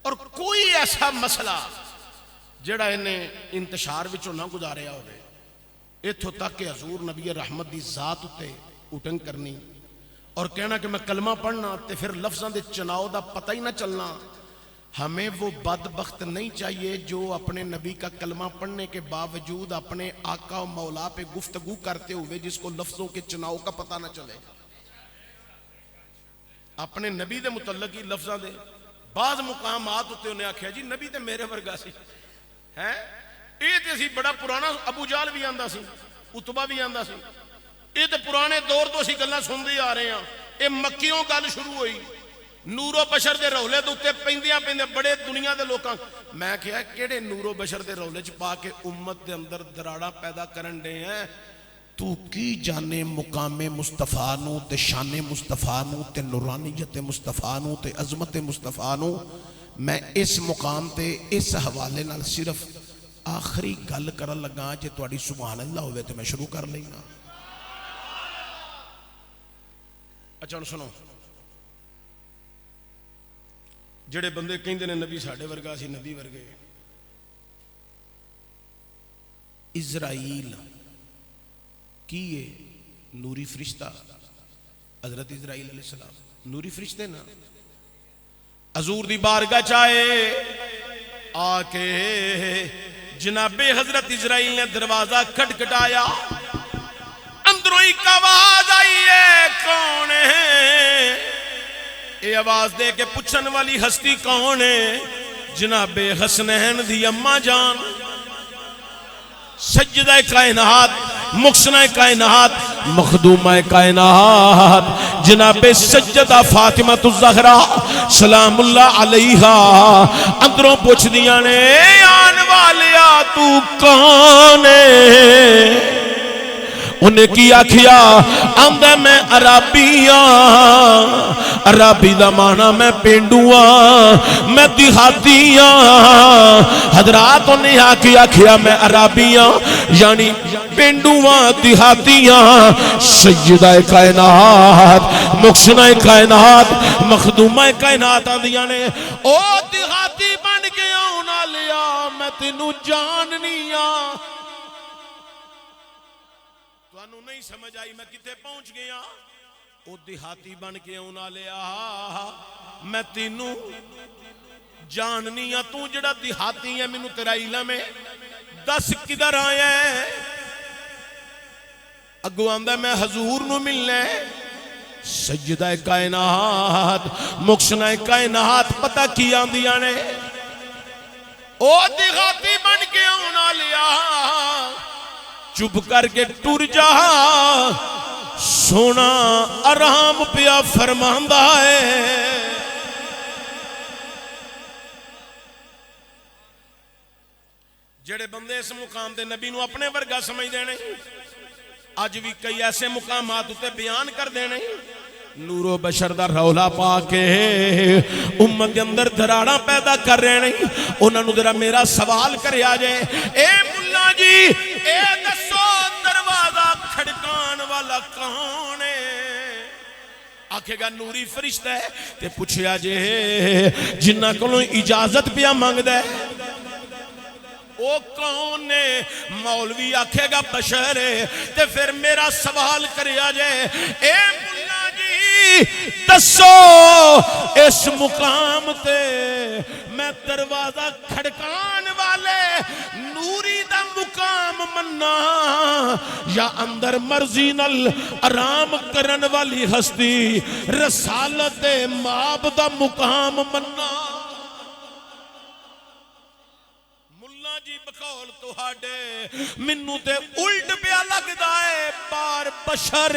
اور کوئی ایسا مسئلہ جڑا انہیں انتشار وچوں نہ گزاریا ہوئے، اتھوں تک کہ حضور نبی رحمت دی ذات تے اٹنگ کرنی اور کہنا کہ میں کلمہ پڑھنا تے پھر لفظاں دے چناؤ دا پتہ ہی نہ چلنا۔ ہمیں وہ بدبخت نہیں چاہیے جو اپنے نبی کا کلمہ پڑھنے کے باوجود اپنے آقا و مولا پہ گفتگو کرتے ہوئے جس کو لفظوں کے چناؤ کا پتہ نہ چلے۔ اپنے نبی دے متعلق ہی لفظاں دے بعض مقامات ہوتے انہیں آکھیا جی نبی تے میرے ورگا سی ہے، یہ تے سی بڑا پرانا، ابو جال بھی آندا سی، اتبا بھی آندا سی، یہ تے پرانے دور تو اسی گلاں سندے آ رہے ہیں۔ یہ مکیوں گل شروع ہوئی، نور و بشر دے رولے دے اوتے پیندیاں پیندے بڑے دنیا دے لوکاں، میں کہا کیڑے نور و بشر دے رولے چ پا کے امت دے اندر دراڑا پیدا کرن دے ہیں۔ تو کی جانے مقام مصطفیٰ نو تے شان مصطفیٰ نو تے نورانیت مصطفیٰ نو تے عظمت مصطفیٰ نو۔ میں اس مقام تے اس حوالے نال صرف آخری گل کرن لگا جے تواڈی سبحان اللہ ہوئے تے میں شروع کر لینا۔ اچھا سنو، جڑے بندے کہندے نے نبی ساڈے ورگا سی، نبی ورگے، اسرائیل کی ہے نوری فرشتہ، حضرت اسرائیل علیہ السلام نوری فرشتے نا، حضور دی بارگاہ چاہے آ کے جناب حضرت اسرائیل نے دروازہ کھٹکھٹایا، اندروں ایک آواز آئی ہے کون ہے؟ یہ آواز دے کے پوچھن والی ہستی کون ہے؟ جناب حسنین دی اماں جان، سجدہ کائنات، مقصنہ کائنات، مخدومہ کائنات، جناب سجدہ فاطمہ الزہرا سلام اللہ علیہا اندروں پوچھ دیا نے آن والیا تو کون ہے؟ انہیں کی آکھیا آندہ میں عرابیاں، عرابی دا مانا میں پینڈواں، میں دیہاتیاں۔ حضرات انہیں آکھیا میں عرابیاں یعنی پینڈواں دیہاتیاں، سیدہ کائنات، مقصنہ کائنات، مخدومہ کائنات آدھیاں نے او دیہاتی بن گیا ہونا لیا میں تینوں جاننیاں۔ تو نہیں سمجھ آئی میں کتے پہنچ گیا؟ او دیہاتی بن کے اونا لیا میں تینوں جاننیاں، تو جڑا دیہاتی ہے مینوں تیرا علم ہے، دس کدھر آیا ہے؟ اگو آندہ میں حضور نو ملنے، سجدہ کائنات، مقصنہ کائنات، پتہ کی آندیاں نے او دیہاتی بن کے آنا لیا چپ کر کے ٹر جا سونا آرام پیا فرماندا ہے جڑے بندے اس مقام دے نبی نو اپنے ورگا سمجھ دینے اج بھی کئی ایسے مقامات تے بیان کر دینے نور و بشر دا رولا پا کے امت دے اندر دراڑاں پیدا کر رہے نہیں انہاں نو ذرا میرا سوال کریا جائے اے ملا جی اے دسو دروازہ کھڑکان والا کون ہے آکھے گا نوری فرشتہ ہے تے پوچھیا جے جنہ کولوں اجازت پیا مانگدا ہے وہ کون ہے مولوی آکھے گا بشر ہے تے پھر میرا سوال کریا جائے اے ملا جی دسو اس مقام تے میں دروازہ کھڑکان والے نوری دا مقام مننا یا اندر مرضی نل آرام کرن والی ہستی رسالت ماب دا مقام مننا جی بقول تہاڈے منو تے الٹ پیا لگدا ہے بار بشر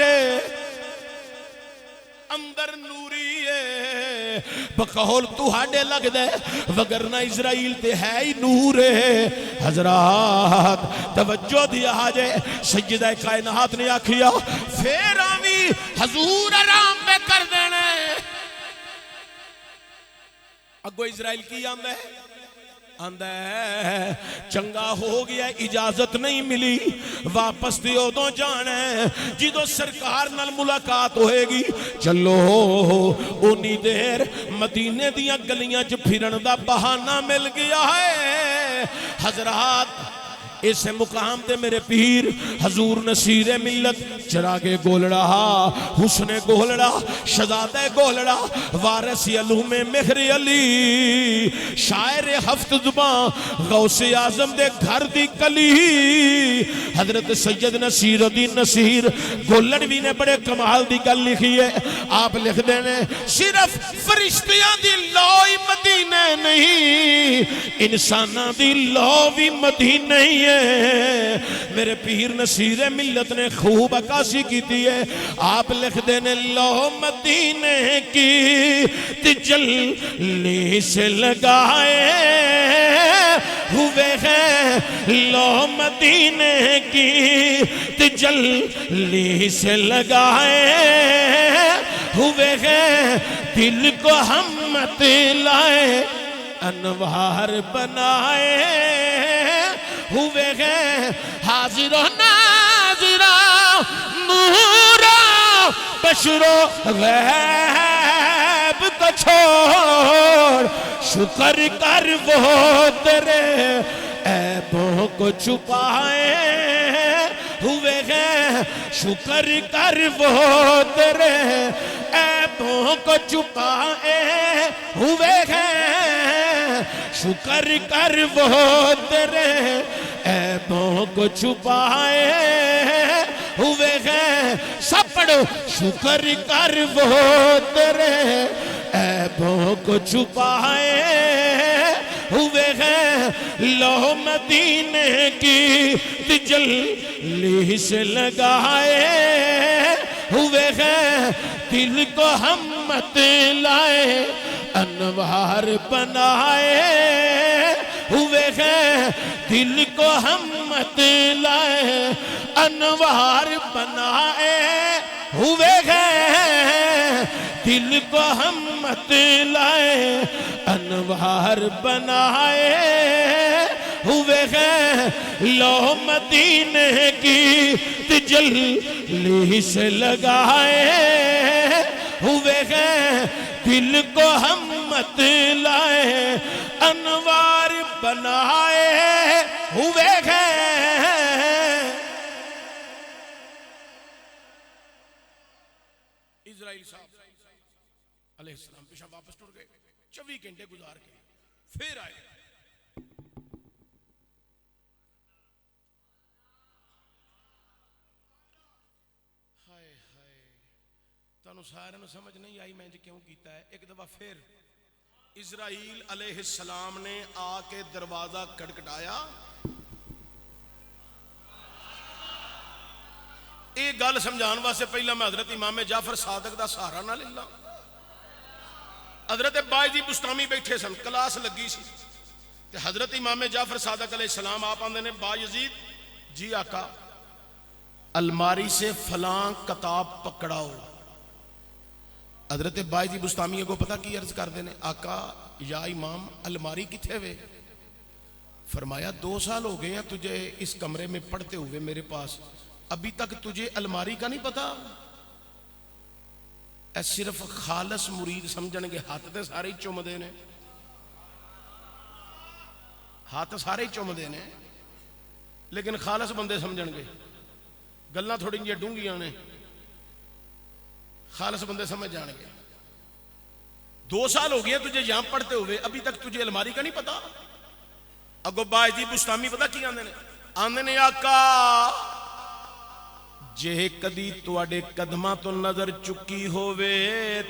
اندر نوری ہے بقول تہاڈے لگدا ہے وگرنہ اسرائیل تے ہے ہی نور ہے حضرات توجہ دیا جائے سیدہ کائنات نے آکھیا پھر آویں حضور آرام پہ کر دینے اگو اسرائیل کی آندہ ہے آندہ ہے چنگا ہو گیا اجازت نہیں ملی واپس دیو دو جانا ہے جدو سرکار نال ملاقات ہوئے گی چلو انہی دیر مدینے دیاں گلیاں چ پھرن دا بہانہ مل گیا ہے حضرات اس مقام تے میرے پیر حضور نصیر ملت چراغ گولڑا حسن گولڑا شہزادہ گولڑا وارث علوم مہر علی شاعر ہفت زبان غوث اعظم دے گھر دی کلی حضرت سید نصیر الدین نصیر گولڑوی نے بڑے کمال دی گل لکھی ہے آپ لکھ دینے صرف فرشتیاں دی لوئی مدینے نہیں انساناں دی لوئی مدینے ہی ہے میرے پیر نصیر ملت نے خوب عکاسی کی ہے آپ لکھ دینے لو مدینے کی تجلی سے لگائے ہوئے ہیں لو مدینے کی تجلی سے لگائے ہوئے ہیں دل کو ہمت لائے انوار بنائے ہوئے ہیں حاضر و ناظر نور و بشر و غیب کو چھوڑ شکر کر وہ تیرے عیبوں کو چھپائے ہوئے ہیں شکر کر وہ تیرے عیبوں کو چھپائے ہوئے ہیں شکر کر وہ تیرے عیبوں کو چھپائے ہوئے ہیں سب پڑھو شکر کر وہ تیرے عیبوں کو چھپائے ہوئے ہیں لو مدینے کی تجلی سے لگائے ہوئے ہیں دل کو ہمت لائے انوار بنائے ہوئے ہیں دل کو ہمت لائے انوار بنائے ہوئے ہیں دل کو ہمت لائے انوار بنائے ہوئے ہیں لو مدینے کی تجلی سے لگائے ہوئے ہیں دل کو ہمت لائے انوار بنائے ہوئے ہیں اسرائیل صاحب علیہ السلام پیشہ واپس ٹر گئے 24 گھنٹے گزار کے پھر آئے تانوں سارے نوں سمجھ نہیں آئی میں کیوں کیتا ہے ایک دفعہ پھر اسرائیل علیہ السلام نے آ کے دروازہ کھٹکھٹایا. یہ گل سمجھان واسطے پہلا میں حضرت امام جعفر صادق دا سہارا نہ لے لا. حضرت باجی بستامی بیٹھے سن, کلاس لگی سی تے حضرت امام جعفر صادق علیہ السلام آپ آندے نے با یزید جی آقا الماری سے فلاں کتاب پکڑاؤ. حضرت باجی بستامی کو پتہ کی عرض کر دینے, آقا یا امام الماری کتھے وے؟ فرمایا 2 سال ہو گئے ہیں تجھے اس کمرے میں پڑھتے ہوئے میرے پاس, ابھی تک تجھے الماری کا نہیں پتا؟ اے صرف خالص مرید سمجھن گے, ہاتھ تے سارے چوم دے نے, ہاتھ سارے چوم دے نے, لیکن خالص بندے سمجھن گے. گلاں تھوڑی جی ڈونگیاں نے, خالص بندے سمجھ جان گے. 2 سال ہو گئے تجھے یہاں پڑھتے ہوئے, ابھی تک تجھے الماری کا نہیں پتا؟ اگو باجی بستامی پتا کی آندے نے؟ آندے نے آقا جے کدی تواڈے قدماں تو نظر چکی ہووے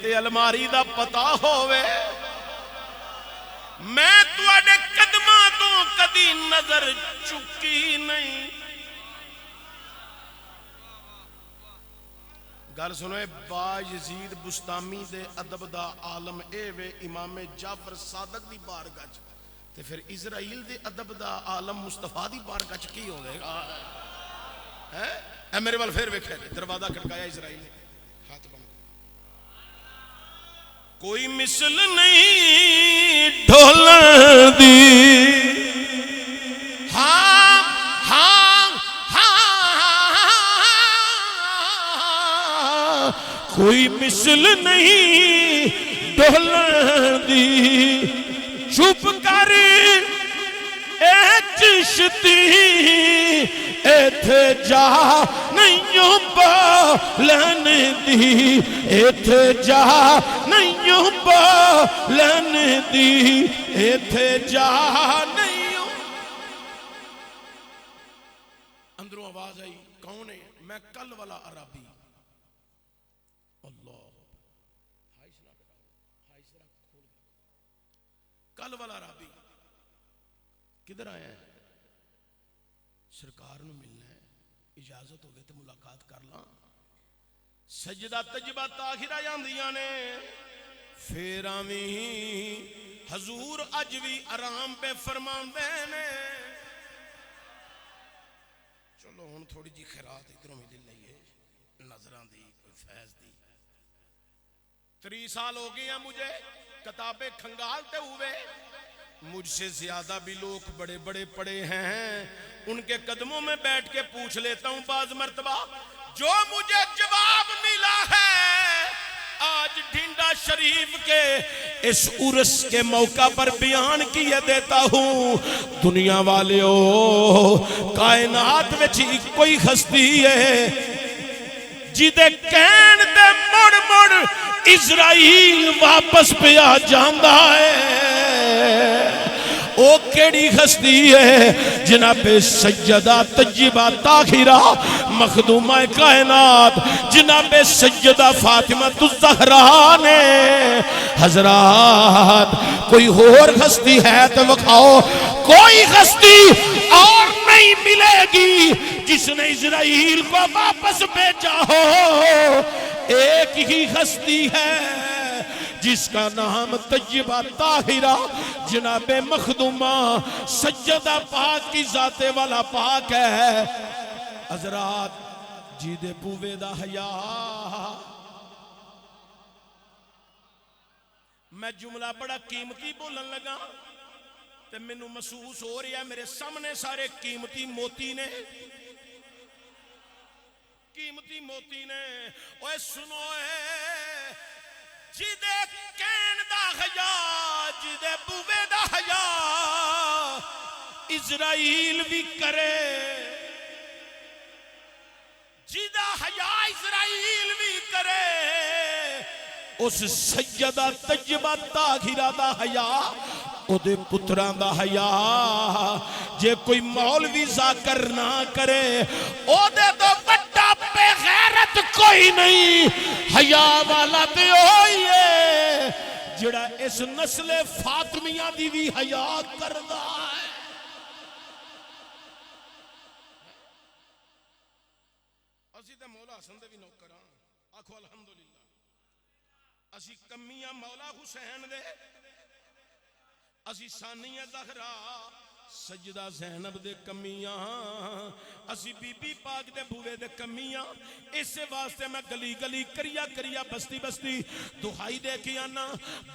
تے الماری دا پتا ہووے, میں تواڈے قدماں تو کدی نظر چکی نہیں. گل سنو, با یزید بستامی دے ادب دا عالم اے وے امام جعفر صادق دی بارگاہ چ, تے پھر اسرائیل دے ادب دا عالم مصطفیٰ دی بارگاہ چ کی ہوے گا؟ اے میرے وال پھر ویکھے, دروازہ کھٹکایا اسرائیل نے, ہاتھ بن کوئی مثل نہیں ڈھولن دی, ہاں ہاں ہاں, کوئی مثل نہیں ڈھولن دی, چپ کر اے چشتی ایتھے جا نہیں بولن دی, ایتھے جا نہیں بولن دی, ایتھے جا نہیں. اندروں آواز آئی, کون ہے؟ میں کل والا عربی. اللہ کل والا عربی کدھر آیا ہے؟ سرکار نو ملنا ہے, اجازت ہوگی تو ملاقات کر لاں. سجدہ تجبہ تاخیرہ جاندیاں نے, پھر آمین حضور اج بھی آرام پہ فرماندے نے. چلو ہن تھوڑی جی خیرات ادھروں بھی دل لئیے, نظران دی کوئی فیض دی. 3 سال ہو گئے ہیں مجھے کتابیں کھنگالتے ہوئے, مجھ سے زیادہ بھی لوگ بڑے بڑے پڑے ہیں, ان کے قدموں میں بیٹھ کے پوچھ لیتا ہوں بعض مرتبہ, جو مجھے جواب ملا ہے آج ڈھنڈا شریف کے اس عرس کے موقع پر بیان کیے دیتا ہوں. دنیا والے ہو, کائنات میں کوئی ہستی ہے جدے کہن دے مڑ مڑ اسرائیل واپس پہ آ جاندا ہے, او کیڑی ہستی ہے؟ جناب سیدہ طیبہ طاہرہ مخدومہ کائنات جناب سیدہ فاطمہ الزہرا نے. حضرات کوئی اور ہستی ہے تو بکھاؤ, کوئی ہستی اور نہیں ملے گی جس نے اسرائیل کو واپس بھیجا ہو. ایک ہی ہستی ہے جس کا نام طیبہ طاہرہ جناب مخدومہ سیدہ پاک کی ذات والا پاک ہے. حضرات جی دے بوے دا حیا, میں جملہ بڑا قیمتی بولن لگا تے مینوں محسوس ہو رہا ہے میرے سامنے سارے قیمتی موتی نے, قیمتی موتی نے. اوے سنو اے جدے کین دا حیا, جدے بوے دا حیا اسرائیل بھی کرے, جدا حیا اسرائیل بھی کرے, اس سیدہ طیبہ طاہرہ دا حیا او دے پتران دا حیا جے کوئی مولوی ذاکر نہ کرے او دے تو بڑا بے غیرت کوئی نہیں. حیا والا تے ہوئی ہے جڑا اس نسل فاطمیہ دی بھی حیات کردا ہے. اسی تے مولا حسن دے بھی نوکر ہاں, آکھو الحمدللہ. اسی کمیاں مولا حسین دے, اسی ثانیہ زہرا سجدہ زینب دے کمیاں, اسی بی بی پاک دے بوے دے کمیاں. اس واسطے میں گلی گلی کریا کریا بستی بستی دہائی دے کے آنا,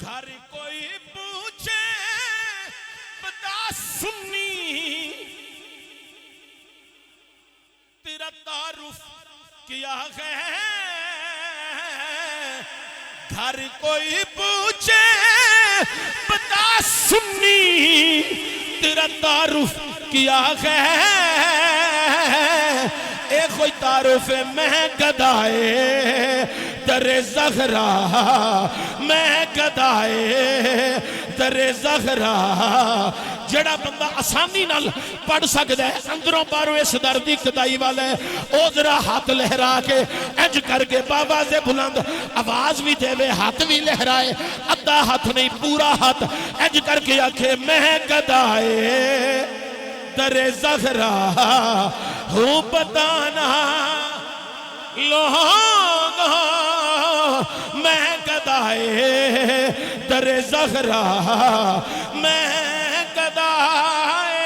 گھر کوئی پوچھے بتا سنی تیرا تعارف کیا ہے, گھر کوئی پوچھے بتا سنی تیرا تعارف کیا ہے, اے کوئی تعارف میں گدائے در زہرا, میں گدائے در زہرا. جڑا بندہ آسانی نال پڑھ سکدا ہے اندروں باہروں اس در دی کدائی والا ہے, او ذرا ہاتھ لہرا کے انج کر کے بابا سے بلند آواز بھی دے وے, ہاتھ بھی لہرائے, ادھا ہاتھ نہیں پورا ہاتھ انج کر کے آکھے میں گدائے در زہرا ہوں بتانا لوگوں, میں گدائے در زہرا, میں گدائے,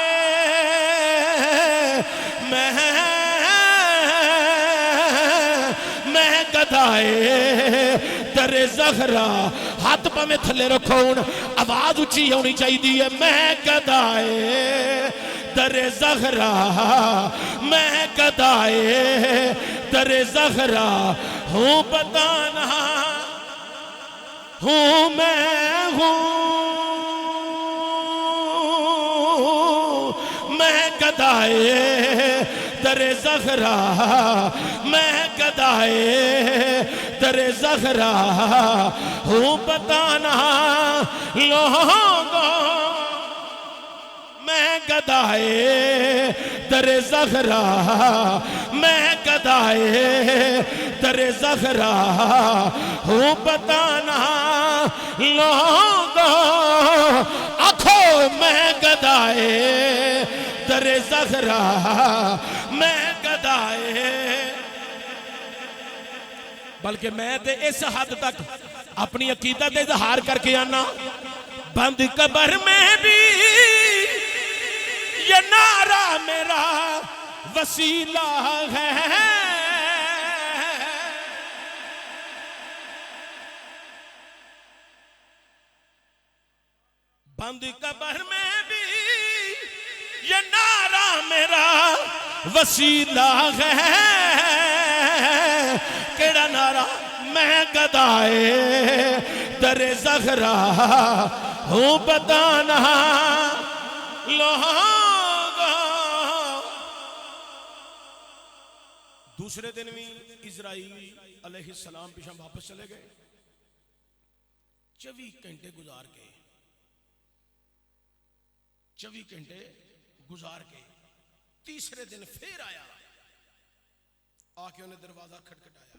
میں گدائے در زہرا. ہاتھ پہ میں تھلے رکھو, آواز اچھی ہونی چاہیے, میں گدائے در زہرا, میں گدائے در زہرا ہوں بتانا ہوں میں ہوں, میں گدائے در زہرا, میں گدائے در زہرا ہوں بتانا لوگوں, میں گدائے در زہرا, میں گدائے در زہرا ہوں بتانا لوگوں, آنکھوں میں گدائے در زہرا, میں گدائے. بلکہ میں تے اس حد تک اپنی عقیدت اظہار کر کے آنا, بند قبر میں بھی یہ نعرہ میرا وسیلہ ہے, بند قبر میں بھی یہ نعرہ میرا وسیلہ ہے. کیڑا نعرہ؟ میں گدائے در زہرا ہوں بتانا لوگوں. دوسرے دن بھی اسرائیل علیہ السلام پیچھے واپس چلے گئے, 24 گھنٹے گزار کے 24 گھنٹے گزار کے تیسرے دن پھر آیا, آ کے انہیں دروازہ کھٹکھٹایا.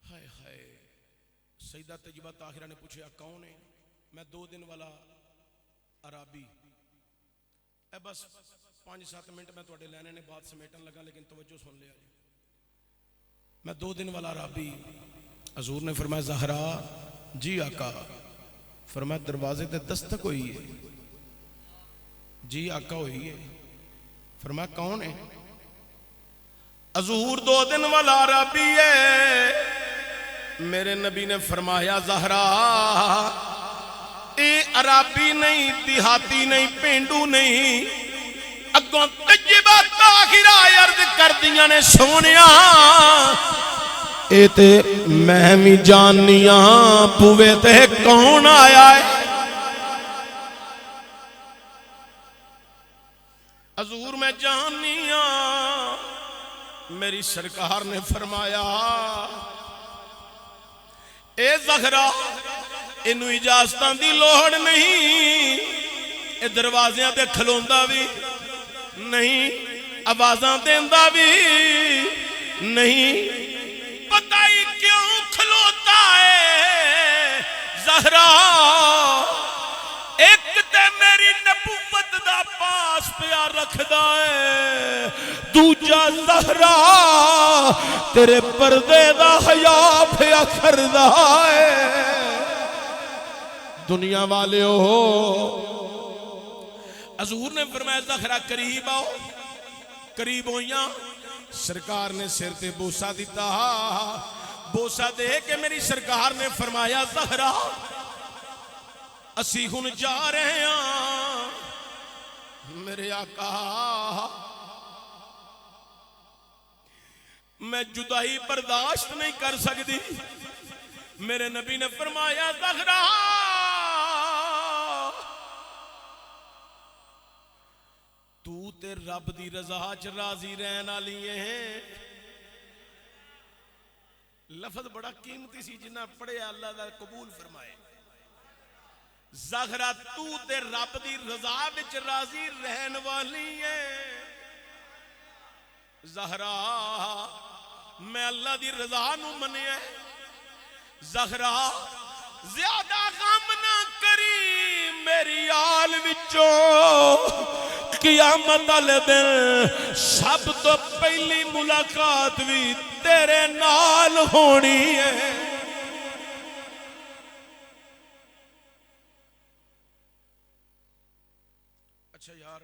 ہائے ہائے, سیدہ طیبہ طاہرہ نے پوچھا کون ہے؟ میں 2 دن والا عرابی. اے بس 5-7 منٹ میں توڑے لینے نے بات سمیٹن لگا, لیکن توجہ سن لیا. میں 2 دن والا عرابی. حضور نے فرمایا زہرا, جی آقا. فرمایا دروازے تے دستک ہوئی ہے. جی آقا ہوئی ہے. فرمایا کون ہے؟ حضور 2 دن والا عرابی ہے. میرے نبی نے فرمایا زہرا اے عرابی نہیں, دیہاتی نہیں, پینڈو نہیں, اگوں طیبہ طاہرہ عرض کر دیاں نے سونیا اے تے میں بھی جانیاں پوے تے کون آیا ہے. حضور میں جانیاں. میری سرکار نے فرمایا اے زہرا انہوں اجازتاں دی لوڑ نہیں, اے دروازیاں تے کھلوندا بھی نہیں, آوازاں دیندا بھی نہیں, پردہ پاس پیا رکھدا ہے، دوجا زہرا تیرے پردے دا حیا پیا کردا ہے۔ دنیا والے ہو، حضور نے فرمایا زہرا قریب آؤ، قریب ہوئیاں، سرکار نے سر تے بوسا دیتا، بوسا دے کے میری سرکار نے فرمایا زہرا اسی ہن جا رہے ہیں میرے آقا، میں جدائی برداشت نہیں کر سکتی۔ میرے نبی نے فرمایا زہرا تو تے رب دی رضا چ راضی رہن والی ہے۔ لفظ بڑا قیمتی سی، جنہ پڑھیا اللہ دا قبول فرمائے۔ زہرا تو تے رب دی رضا وچ راضی رہن والی ہے۔ زہرا میں اللہ دی رضا نو منیا، زہرا زیادہ غم نہ کری میری آل وچوں، قیامت والے دن سب تو پہلی ملاقات بھی تیرے نال ہونی ہے۔ اچھا یار،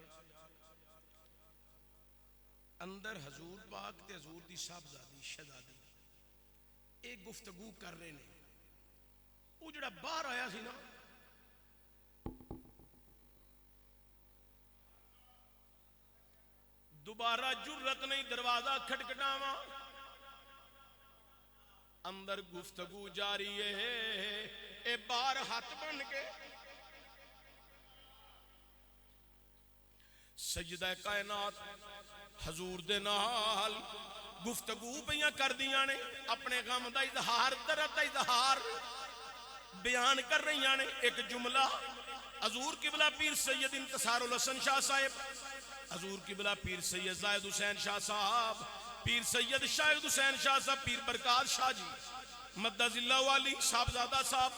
اندر حضور پاک تے حضور دی صاحبزادی شہزادی ایک گفتگو کر رہے ہیں، وہ جڑا باہر آیا سی نا، دوبارہ جرت نہیں دروازہ کھٹکھٹاواں، اندر گفتگو جاری ہے، اے باہر ہاتھ بن کے سجدہ کائنات حضور دے نال گفتگو پیاں کر دیاں نے، اپنے غم دا اظہار، درد دا اظہار بیان کر رہی نے۔ ایک جملہ حضور قبلہ پیر سید انتصار الحسن شاہ صاحب، حضور قبلہ پیر سید زاہد حسین شاہ صاحب، پیر سید شاہد حسین شاہ صاحب، پیر برکات شاہ جی مدد اللہ والی صاحبزادہ صاحب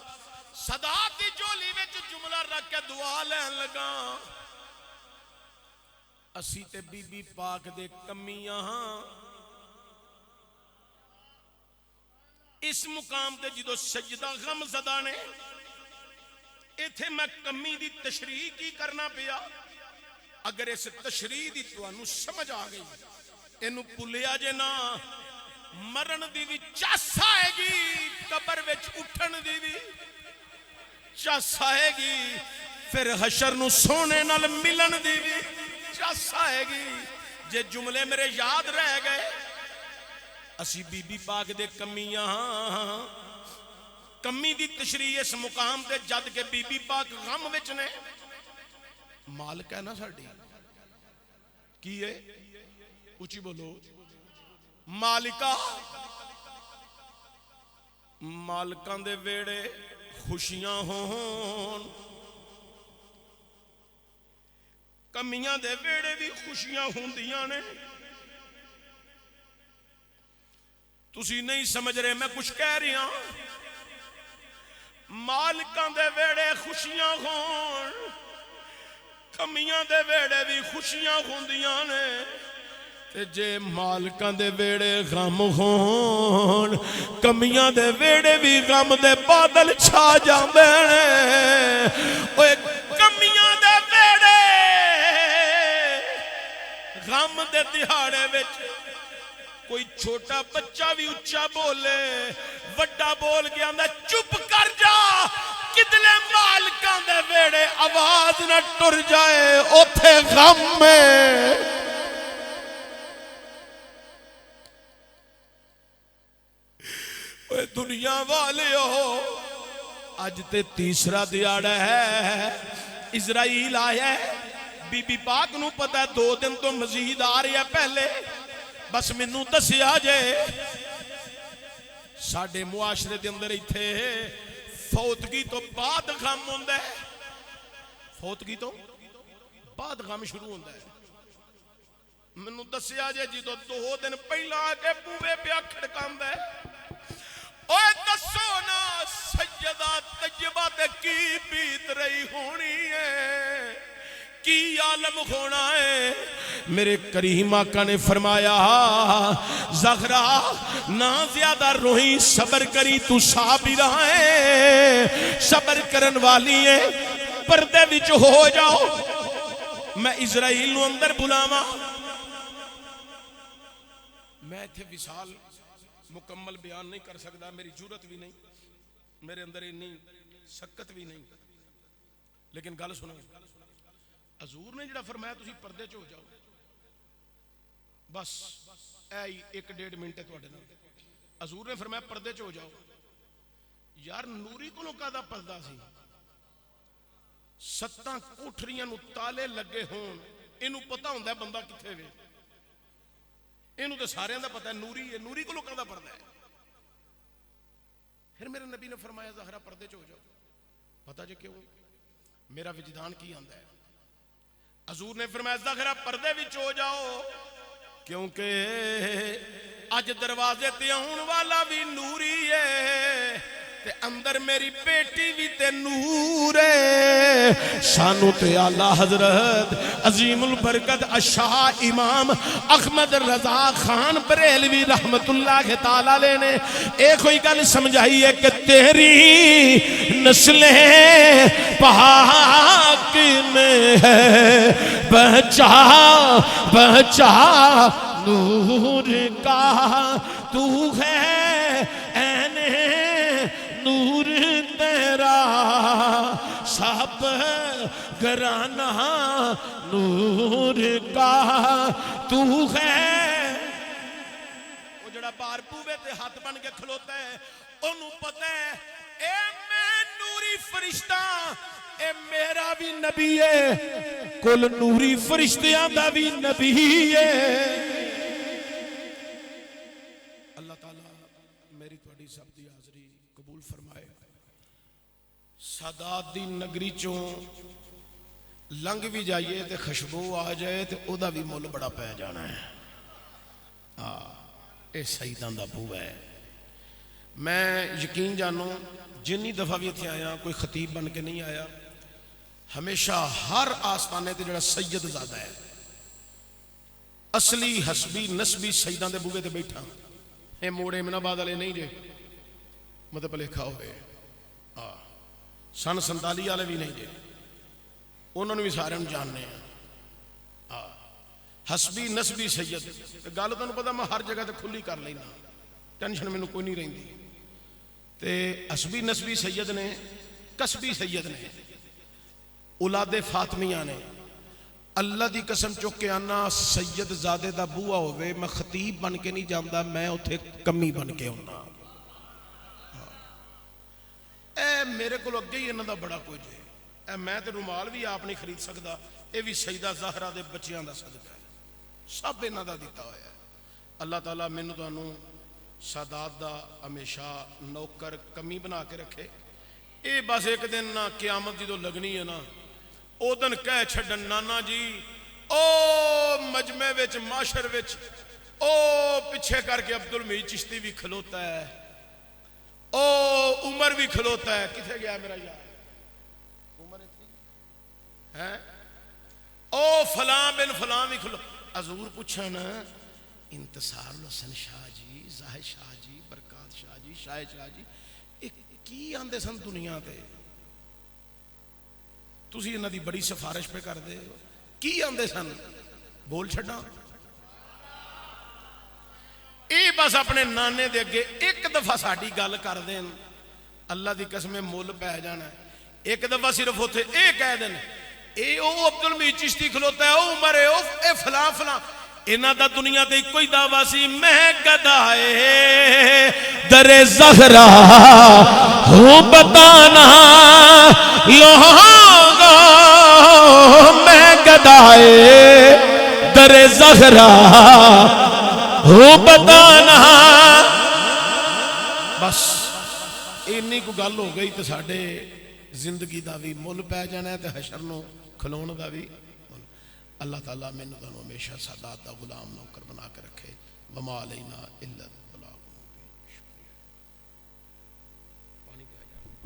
صدات دی جولی وچ جملہ رکھ کے دعا لین لگا، اسی تے بی بی پاک دے کمیاں اس مقام تے جدو سجدہ غم زدہ نے، ایتھے میں کمی دی تشریح کی کرنا پیا۔ اگر اس تشریح دی توانو سمجھ آ گئی، اینو پلیا جے نا، مرن دی بھی چاس آئے گی، قبر وچ اٹھن دی بھی چاس آئے گی، پھر حشر نو سونے نال ملن دی بھی چاس آئے گی۔ جے جملے میرے یاد رہ گئے، اسی بی بی پاک دے کمیاں، کمی دی تشریح اس مقام دے جد کے بی بی پاک غم وچ نے، مالک ہے نا ساڑی کی ہے، اچھی بولو، مالکہ، مالکان دے ویڑے خوشیاں ہون، کمیاں دے ویڑے بھی خوشیاں ہوندیاں نے۔ تسی نہیں سمجھ رہے میں کچھ کہہ رہی ہوں، مالکان دے ویڑے خوشیاں ہون، کمیاں دے ویڑے بھی خوشیاں ہوندیاں نے، تے جے مالکان دے ویڑے غم ہون، کمیاں دے ویڑے بھی غم دے بادل چھا جاندے نے۔ اوے کمیاں دے ویڑے غم دے دہاڑے وچ کوئی چھوٹا بچہ بھی اچھا بولے، وڈا بول گیا میں چپ کر جا، کدلے مالکان دے ویڑے آواز نہ ٹر جائے، اوتھے غم میں۔ اے دنیا والے ہو، آج تے تیسرا دیاڑا ہے، اسرائیل آیا ہے، بی بی پاک نو پتہ ہے 2 دن تو مزید آ رہی ہے پہلے، بس منو دسیا جے ساڑھے معاشرے دے اندر ایتھے فوتگی تو بعد غم ہوندہ ہے، فوتگی تو بعد غم شروع ہوندہ ہے۔ منو دسیا جے جی تو 2 دن پہلا آگے بوے پیا کھڑکاندہ ہے، اوہ دسو نا سیدہ طیبہ تے کی بیت رہی ہونی ہے، کی عالم ہونا ہے. میرے کریم آقا نے فرمایا زہرا نہ زیادہ روئی صبر کری تو صابرہ ہے صبر کرن والی ہے پردے وچ ہو جاؤ. میں اسرائیل نو اندر بلاواں. میں ایتھے وصال مکمل بیان نہیں کر سکتا, میری جرت بھی نہیں, میرے اندر اتنی سکت بھی نہیں, لیکن گل سنو حضور نے جڑا فرمایا تسی پردے چ ہو جاؤ بس اے 1-1.5 منٹ ہے تواڈے نال. حضور نے فرمایا پردے چ ہو جاؤ. یار نوری کولوں کادا پردہ سی؟ 7 کوٹھریاں نو تالے لگے ہون, اینو پتہ ہوندا ہے بندہ کتھے وے, اینو تے سارے دا پتہ ہے نوری ہے, نوری کولوں کادا پردہ ہے؟ پھر میرے نبی نے فرمایا زہرا پردے چ ہو جاؤ. پتہ جے کیوں؟ میرا وجدان کی آندا ہے. حضور نے فرمایا زہرا پردے وچ ہو جاؤ کیونکہ اج دروازے تے آن والا بھی نوری ہے تے اندر میری بیٹی بھی تے نور ہے. سانو تے اعلی حضرت عظیم البرکت الشاہ امام احمد رضا خان بریلوی رحمت اللہ تعالی علیہ نے ایک کوئی گل سمجھائی ہے کہ تیری نسلیں پاک میں ہے بچا بچا نور کا تو ہے این نور تیرا سب گرانا نور کا تو ہے. وہ جڑا بار پوے تے ہاتھ بن کے کھلوتا ہے انہوں پتہ ہے اے میں نوری فرشتہ, اے میرا بھی نبی ہے, کل نوری فرشتیاں دا بھی نبی ہے. اللہ تعالیٰ میری تواڈی سب دی حاضری قبول فرمائے. سادات دی نگری چوں لنگ بھی جائیے تے خوشبو آ جائے تے او دا بھی مول بڑا پہ جانا ہے. اے سیداں دا بو ہے. میں یقین جانوں جنی دفعہ بھی اتنے آیا کوئی خطیب بن کے نہیں آیا, ہمیشہ ہر آستانے تے جڑا سید زادہ ہے اصلی حسبی نسبی سیداں دے بوے تے بیٹھا. اے موڑے امن آباد والے نہیں جے مطلب لکھا ہوئے, سن 47 والے بھی نہیں جے, انہوں نے بھی سارے جاننے ہیں. حسبی نسبی سید گل تمہیں پتا میں ہر جگہ تے کھلی کر لینا, ٹینشن مینوں کوئی نہیں رہندی. تے حسبی نسبی سید نے کسبی سید نے اولاد فاطمیہ نے اللہ دی قسم چک کے آنا سید زادے دا بوا ہوئے میں خطیب بن کے نہیں جاندا, میں اتھے کمی بن کے ہونا. اے میرے کو اگے ہی انہاں دا بڑا کچھ ہے. اے میں تے رومال بھی آپ نہیں خرید سکدا, اے بھی سیدہ زہرا دے بچیاں دا صدقہ ہے, سب انہاں دا دیتا ہویا ہے. اللہ تعالیٰ مینوں تانوں سادات دا ہمیشہ نوکر کمی بنا کے رکھے. اے بس ایک دن نہ قیامت جدوں لگنی ہے نا او دن کہہ چھڈن نانا جی او مجمع وچ معاشر وچ او پیچھے کر کے عبدالمجید چشتی بھی کھلوتا ہے, او عمر بھی کھلوتا ہے. کتھے گیا میرا یار عمر ہے, او فلاں بن فلاں بھی کھلو. حضور پوچھا نا انتصار الحسن شاہ جی, زاہد شاہ جی, برکات شاہ جی, شاہ شاہ جی کی آندے سن دنیا تے, تسی انہاں دی بڑی سفارش پہ کر دے کی آندے سن, بول چھڑنا. اے بس اپنے نانے دے اگے ایک دفعہ ساڈی گل کر دین اللہ دی قسم مول پہ جانا ہے. ایک دفعہ صرف ہوتے اے کہہ دین اے او عبدالمجید چشتی کھلوتا ہے, او عمر ہے, او اے فلاں فلاں. انہاں دا دنیا تے کوئی دعویٰ سی میں گدائے در زہرا ہوں بتانا لوگوں, میں گدائے در زہرا ہوں بتانا. بس اینی کو گل ہو گئی تو ساڈے زندگی دا بھی مل پہ جانا ہے تے حشر نو کھلون دا بھی. اللہ تعالیٰ میں نے ہمیشہ سادات دا غلام نوکر بنا کے رکھے. وما علینا الا